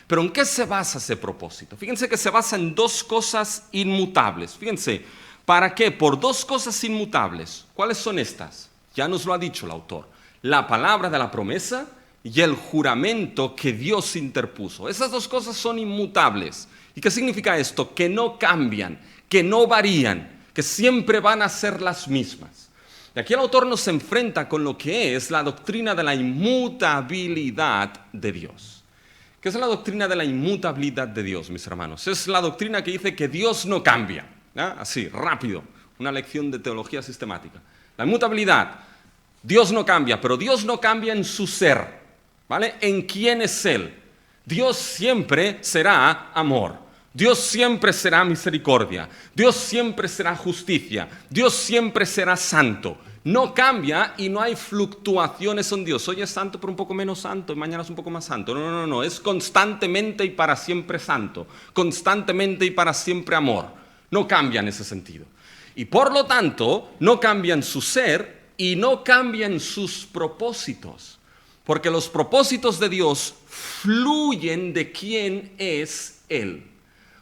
Pero ¿en qué se basa ese propósito? Fíjense que se basa en dos cosas inmutables. Fíjense, ¿para qué? Por dos cosas inmutables. ¿Cuáles son estas? Ya nos lo ha dicho el autor. La palabra de la promesa y el juramento que Dios interpuso. Esas dos cosas son inmutables. ¿Y qué significa esto? Que no cambian, que no varían, que siempre van a ser las mismas. Y aquí el autor nos enfrenta con lo que es la doctrina de la inmutabilidad de Dios. ¿Qué es la doctrina de la inmutabilidad de Dios, mis hermanos? Es la doctrina que dice que Dios no cambia. Así, rápido, una lección de teología sistemática. La inmutabilidad, Dios no cambia, pero Dios no cambia en su ser, ¿vale? ¿En quién es Él? Dios siempre será amor. Dios siempre será misericordia, Dios siempre será justicia, Dios siempre será santo. No cambia y no hay fluctuaciones en Dios. Hoy es santo pero un poco menos santo y mañana es un poco más santo. No, es constantemente y para siempre santo, constantemente y para siempre amor. No cambia en ese sentido. Y por lo tanto, no cambian su ser y no cambian sus propósitos. Porque los propósitos de Dios fluyen de quién es Él.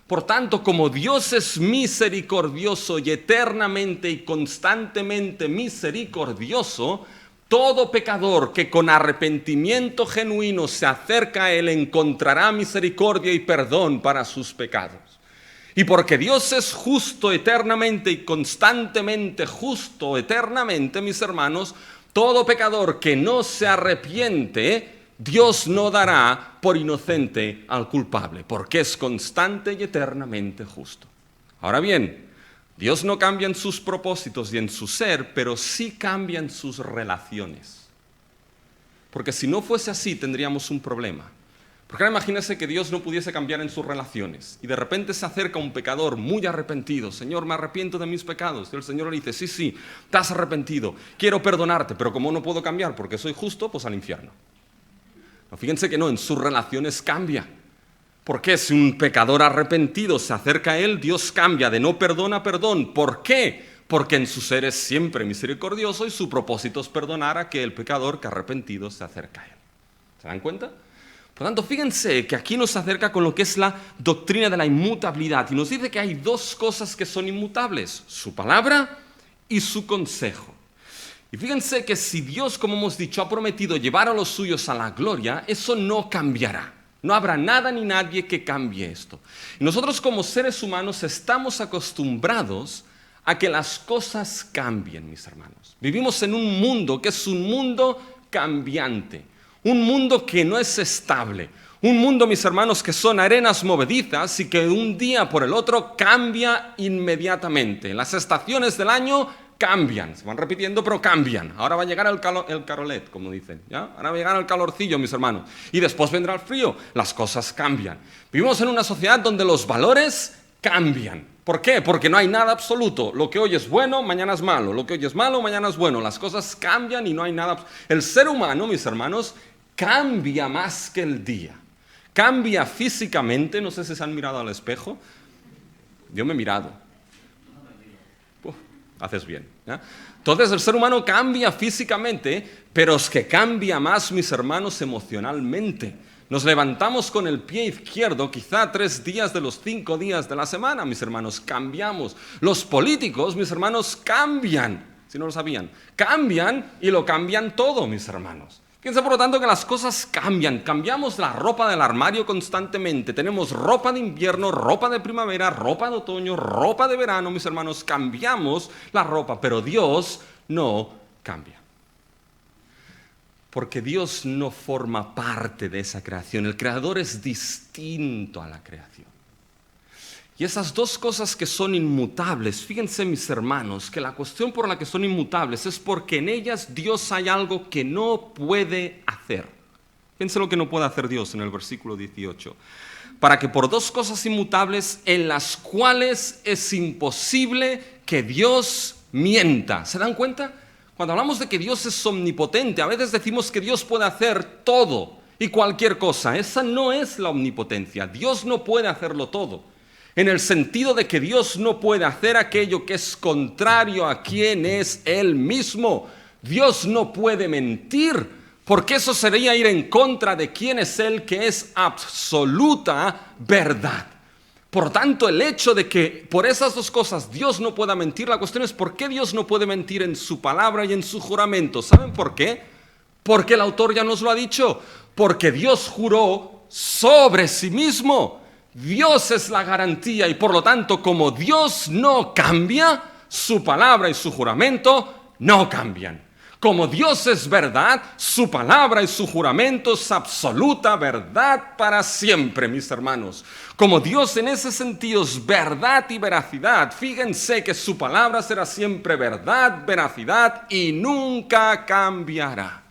Por tanto, como Dios es misericordioso y eternamente y constantemente misericordioso, todo pecador que con arrepentimiento genuino se acerca a Él encontrará misericordia y perdón para sus pecados. Y porque Dios es justo eternamente y constantemente justo eternamente, mis hermanos, todo pecador que no se arrepiente, Dios no dará por inocente al culpable, porque es constante y eternamente justo. Ahora bien, Dios no cambia en sus propósitos y en su ser, pero sí cambia en sus relaciones. Porque si no fuese así, tendríamos un problema. Porque ahora imagínense que Dios no pudiese cambiar en sus relaciones y de repente se acerca un pecador muy arrepentido. Señor, me arrepiento de mis pecados. Y el Señor le dice, sí, te has arrepentido, quiero perdonarte, pero como no puedo cambiar porque soy justo, pues al infierno. No, fíjense que no, en sus relaciones cambia. ¿Por qué? Si un pecador arrepentido se acerca a Él, Dios cambia de no perdón a perdón. ¿Por qué? Porque en su ser es siempre misericordioso y su propósito es perdonar a aquel pecador que arrepentido se acerca a Él. ¿Se dan cuenta? Por tanto, fíjense que aquí nos acerca con lo que es la doctrina de la inmutabilidad y nos dice que hay dos cosas que son inmutables, su palabra y su consejo. Y fíjense que si Dios, como hemos dicho, ha prometido llevar a los suyos a la gloria, eso no cambiará. No habrá nada ni nadie que cambie esto. Y nosotros como seres humanos estamos acostumbrados a que las cosas cambien, mis hermanos. Vivimos en un mundo que es un mundo cambiante, un mundo que no es estable, un mundo, mis hermanos, que son arenas movedizas y que un día por el otro cambia inmediatamente. Las estaciones del año cambian, se van repitiendo, pero cambian. Ahora va a llegar el carolet, como dicen, ¿ya? Ahora va a llegar el calorcillo, mis hermanos. Y después vendrá el frío, las cosas cambian. Vivimos en una sociedad donde los valores cambian. ¿Por qué? Porque no hay nada absoluto. Lo que hoy es bueno, mañana es malo. Lo que hoy es malo, mañana es bueno. Las cosas cambian y no hay nada. El ser humano, mis hermanos, cambia más que el día. Cambia físicamente. No sé si se han mirado al espejo. Yo me he mirado. Haces bien, ¿ya? Entonces el ser humano cambia físicamente, pero es que cambia más, mis hermanos, emocionalmente. Nos levantamos con el pie izquierdo quizá 3 días de los 5 días de la semana, mis hermanos, cambiamos. Los políticos, mis hermanos, cambian, si no lo sabían, cambian y lo cambian todo, mis hermanos. Fíjense, por lo tanto, que las cosas cambian. Cambiamos la ropa del armario constantemente. Tenemos ropa de invierno, ropa de primavera, ropa de otoño, ropa de verano, mis hermanos. Cambiamos la ropa, pero Dios no cambia. Porque Dios no forma parte de esa creación. El creador es distinto a la creación. Y esas dos cosas que son inmutables, fíjense, mis hermanos, que la cuestión por la que son inmutables es porque en ellas Dios hay algo que no puede hacer. Fíjense lo que no puede hacer Dios en el versículo 18. Para que por dos cosas inmutables en las cuales es imposible que Dios mienta. ¿Se dan cuenta? Cuando hablamos de que Dios es omnipotente, a veces decimos que Dios puede hacer todo y cualquier cosa. Esa no es la omnipotencia. Dios no puede hacerlo todo, en el sentido de que Dios no puede hacer aquello que es contrario a quien es Él mismo. Dios no puede mentir, porque eso sería ir en contra de quién es Él, que es absoluta verdad. Por tanto, el hecho de que por esas dos cosas Dios no pueda mentir, la cuestión es ¿por qué Dios no puede mentir en su palabra y en su juramento? ¿Saben por qué? Porque el autor ya nos lo ha dicho. Porque Dios juró sobre sí mismo. Dios es la garantía y por lo tanto, como Dios no cambia, su palabra y su juramento no cambian. Como Dios es verdad, su palabra y su juramento es absoluta verdad para siempre, mis hermanos. Como Dios en ese sentido es verdad y veracidad, fíjense que su palabra será siempre verdad, veracidad y nunca cambiará.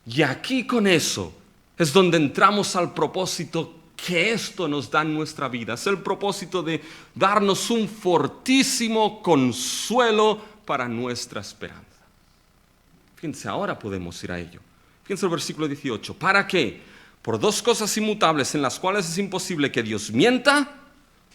Y aquí con eso es donde entramos al propósito que esto nos da en nuestra vida. Es el propósito de darnos un fortísimo consuelo para nuestra esperanza. Fíjense, ahora podemos ir a ello. Fíjense el versículo 18. ¿Para qué? Por dos cosas inmutables en las cuales es imposible que Dios mienta,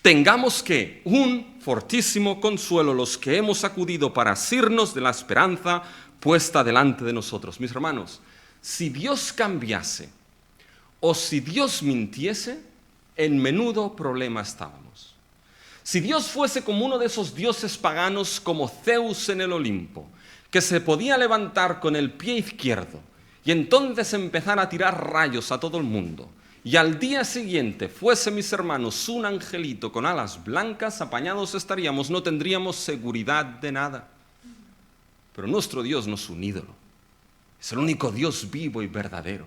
tengamos que un fortísimo consuelo los que hemos acudido para asirnos de la esperanza puesta delante de nosotros. Mis hermanos, si Dios cambiase o si Dios mintiese, en menudo problema estábamos. Si Dios fuese como uno de esos dioses paganos como Zeus en el Olimpo, que se podía levantar con el pie izquierdo y entonces empezar a tirar rayos a todo el mundo, y al día siguiente fuese, mis hermanos, un angelito con alas blancas, apañados estaríamos, no tendríamos seguridad de nada. Pero nuestro Dios no es un ídolo, es el único Dios vivo y verdadero.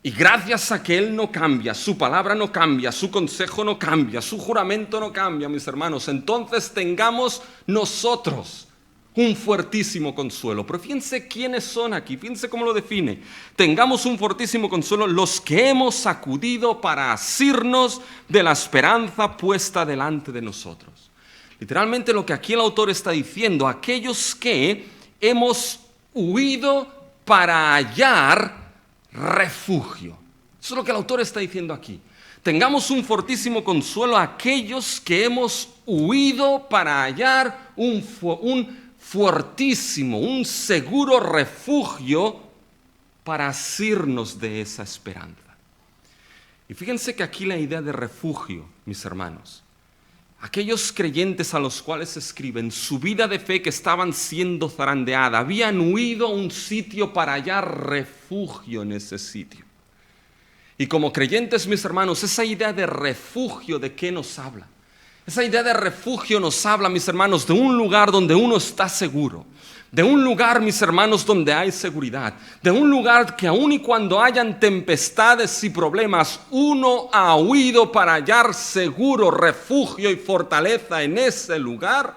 Y gracias a que Él no cambia, su palabra no cambia, su consejo no cambia, su juramento no cambia, mis hermanos, entonces tengamos nosotros un fuertísimo consuelo. Pero fíjense quiénes son aquí, fíjense cómo lo define. Tengamos un fortísimo consuelo los que hemos acudido para asirnos de la esperanza puesta delante de nosotros. Literalmente lo que aquí el autor está diciendo, aquellos que hemos huido para hallar refugio. Eso es lo que el autor está diciendo aquí. Tengamos un fortísimo consuelo a aquellos que hemos huido para hallar un fortísimo, un seguro refugio para asirnos de esa esperanza. Y fíjense que aquí la idea de refugio, mis hermanos, aquellos creyentes a los cuales escriben, su vida de fe que estaban siendo zarandeada, habían huido a un sitio para hallar refugio en ese sitio. Y como creyentes, mis hermanos, esa idea de refugio, ¿de qué nos habla? Esa idea de refugio nos habla, mis hermanos, de un lugar donde uno está seguro. De un lugar, mis hermanos, donde hay seguridad. De un lugar que aun y cuando hayan tempestades y problemas, uno ha huido para hallar seguro, refugio y fortaleza en ese lugar.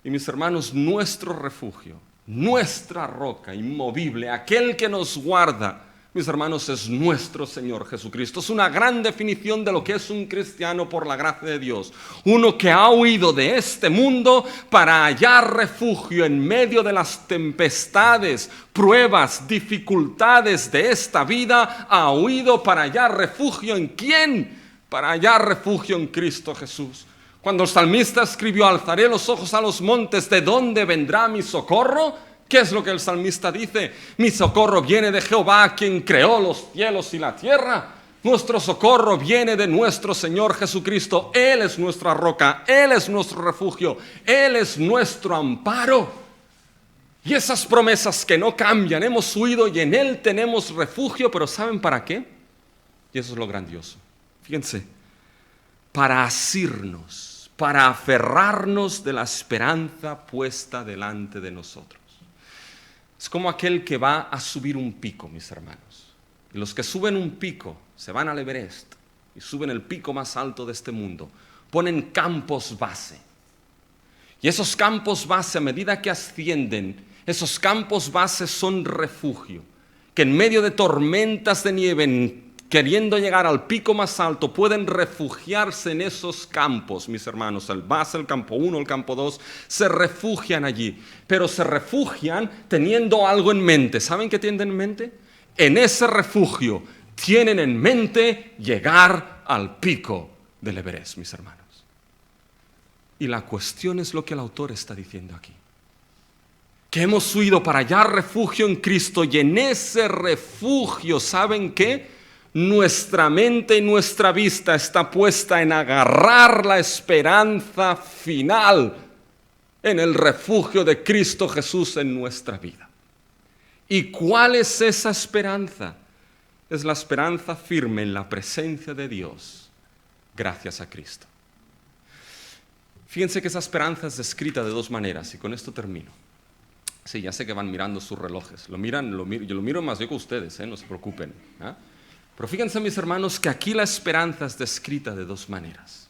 Y mis hermanos, nuestro refugio, nuestra roca inmovible, aquel que nos guarda, mis hermanos, es nuestro Señor Jesucristo. Es una gran definición de lo que es un cristiano por la gracia de Dios. Uno que ha huido de este mundo para hallar refugio en medio de las tempestades, pruebas, dificultades de esta vida. Ha huido para hallar refugio ¿en quién? Para hallar refugio en Cristo Jesús. Cuando el salmista escribió, alzaré los ojos a los montes, ¿de dónde vendrá mi socorro? ¿Qué es lo que el salmista dice? Mi socorro viene de Jehová, quien creó los cielos y la tierra. Nuestro socorro viene de nuestro Señor Jesucristo. Él es nuestra roca, Él es nuestro refugio, Él es nuestro amparo. Y esas promesas que no cambian, hemos huido y en Él tenemos refugio, pero ¿saben para qué? Y eso es lo grandioso. Fíjense, para asirnos, para aferrarnos de la esperanza puesta delante de nosotros. Es como aquel que va a subir un pico, mis hermanos. Y los que suben un pico, se van al Everest y suben el pico más alto de este mundo, ponen campos base. Y esos campos base, a medida que ascienden, esos campos base son refugio, que en medio de tormentas de nieve queriendo llegar al pico más alto, pueden refugiarse en esos campos, mis hermanos, el base, el campo 1, el campo 2, se refugian allí, pero se refugian teniendo algo en mente. ¿Saben qué tienen en mente? En ese refugio tienen en mente llegar al pico del Everest, mis hermanos. Y la cuestión es lo que el autor está diciendo aquí. Que hemos huido para hallar refugio en Cristo, y en ese refugio, ¿saben qué? Nuestra mente y nuestra vista está puesta en agarrar la esperanza final en el refugio de Cristo Jesús en nuestra vida. ¿Y cuál es esa esperanza? Es la esperanza firme en la presencia de Dios, gracias a Cristo. Fíjense que esa esperanza es descrita de dos maneras, y con esto termino. Sí, ya sé que van mirando sus relojes. Yo lo miro más yo que ustedes, no se preocupen. Pero fíjense, mis hermanos, que aquí la esperanza es descrita de dos maneras.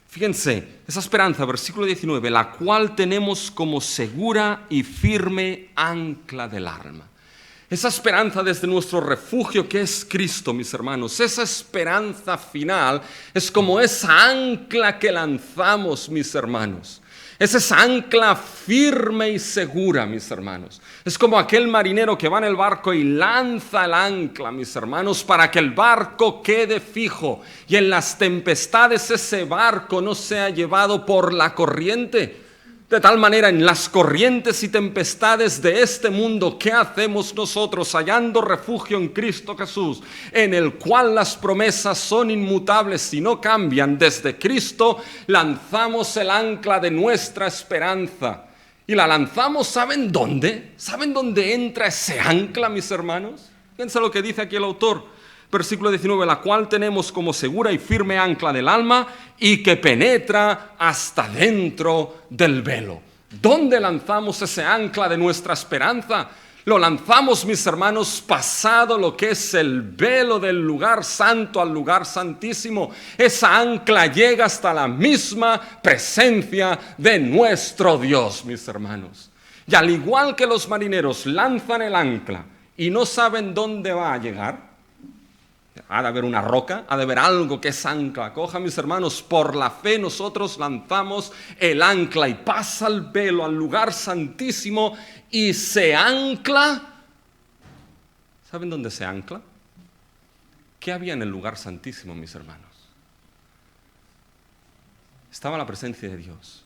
Fíjense, esa esperanza, versículo 19, la cual tenemos como segura y firme ancla del alma. Esa esperanza desde nuestro refugio que es Cristo, mis hermanos, esa esperanza final es como esa ancla que lanzamos, mis hermanos. Es esa ancla firme y segura, mis hermanos. Es como aquel marinero que va en el barco y lanza el ancla, mis hermanos, para que el barco quede fijo y en las tempestades ese barco no sea llevado por la corriente. De tal manera, en las corrientes y tempestades de este mundo, ¿qué hacemos nosotros hallando refugio en Cristo Jesús, en el cual las promesas son inmutables y no cambian? Desde Cristo lanzamos el ancla de nuestra esperanza. Y la lanzamos, ¿saben dónde? ¿Saben dónde entra ese ancla, mis hermanos? Fíjense lo que dice aquí el autor. Versículo 19, la cual tenemos como segura y firme ancla del alma y que penetra hasta dentro del velo. ¿Dónde lanzamos ese ancla de nuestra esperanza? Lo lanzamos, mis hermanos, pasado lo que es el velo del lugar santo al lugar santísimo. Esa ancla llega hasta la misma presencia de nuestro Dios, mis hermanos. Y al igual que los marineros lanzan el ancla y no saben dónde va a llegar, ha de haber una roca, ha de haber algo que es ancla. Coja, mis hermanos, por la fe nosotros lanzamos el ancla y pasa el velo al lugar santísimo y se ancla. ¿Saben dónde se ancla? ¿Qué había en el lugar santísimo, mis hermanos? Estaba la presencia de Dios,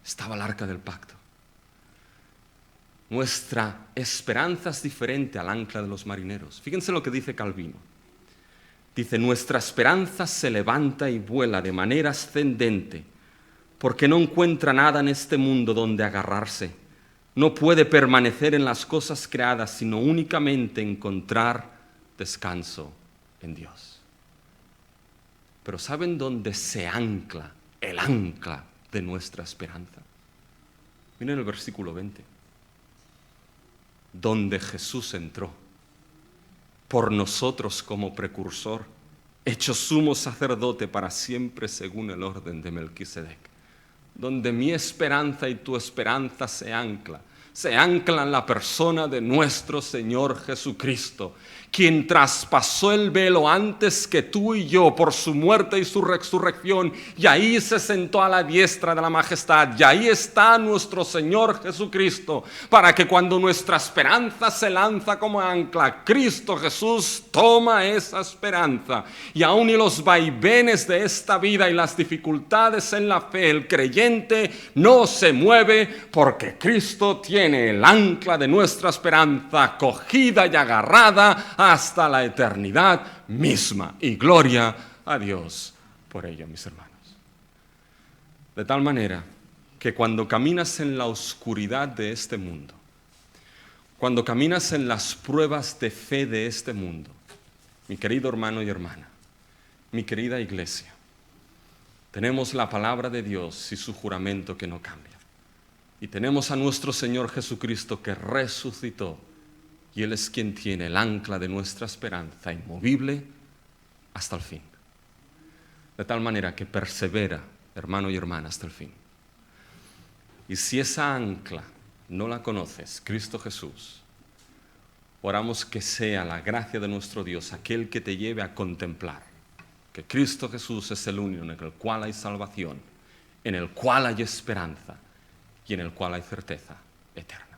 estaba el arca del pacto. Nuestra esperanza es diferente al ancla de los marineros. Fíjense lo que dice Calvino. Dice, nuestra esperanza se levanta y vuela de manera ascendente, porque no encuentra nada en este mundo donde agarrarse. No puede permanecer en las cosas creadas, sino únicamente encontrar descanso en Dios. Pero ¿saben dónde se ancla el ancla de nuestra esperanza? Miren el versículo 20. Donde Jesús entró por nosotros como precursor, hecho sumo sacerdote para siempre según el orden de Melquisedec. Donde mi esperanza y tu esperanza se ancla en la persona de nuestro Señor Jesucristo, quien traspasó el velo antes que tú y yo por su muerte y su resurrección, y ahí se sentó a la diestra de la majestad, y ahí está nuestro Señor Jesucristo, para que cuando nuestra esperanza se lanza como ancla, Cristo Jesús toma esa esperanza, y aun y los vaivenes de esta vida y las dificultades en la fe, el creyente no se mueve porque Cristo tiene el ancla de nuestra esperanza cogida y agarrada hasta la eternidad misma. Y gloria a Dios por ello, mis hermanos. De tal manera que cuando caminas en la oscuridad de este mundo, cuando caminas en las pruebas de fe de este mundo, mi querido hermano y hermana, mi querida iglesia, tenemos la palabra de Dios y su juramento que no cambia. Y tenemos a nuestro Señor Jesucristo que resucitó, y Él es quien tiene el ancla de nuestra esperanza inmovible hasta el fin. De tal manera que persevera, hermano y hermana, hasta el fin. Y si esa ancla no la conoces, Cristo Jesús, oramos que sea la gracia de nuestro Dios aquel que te lleve a contemplar que Cristo Jesús es el único en el cual hay salvación, en el cual hay esperanza y en el cual hay certeza eterna.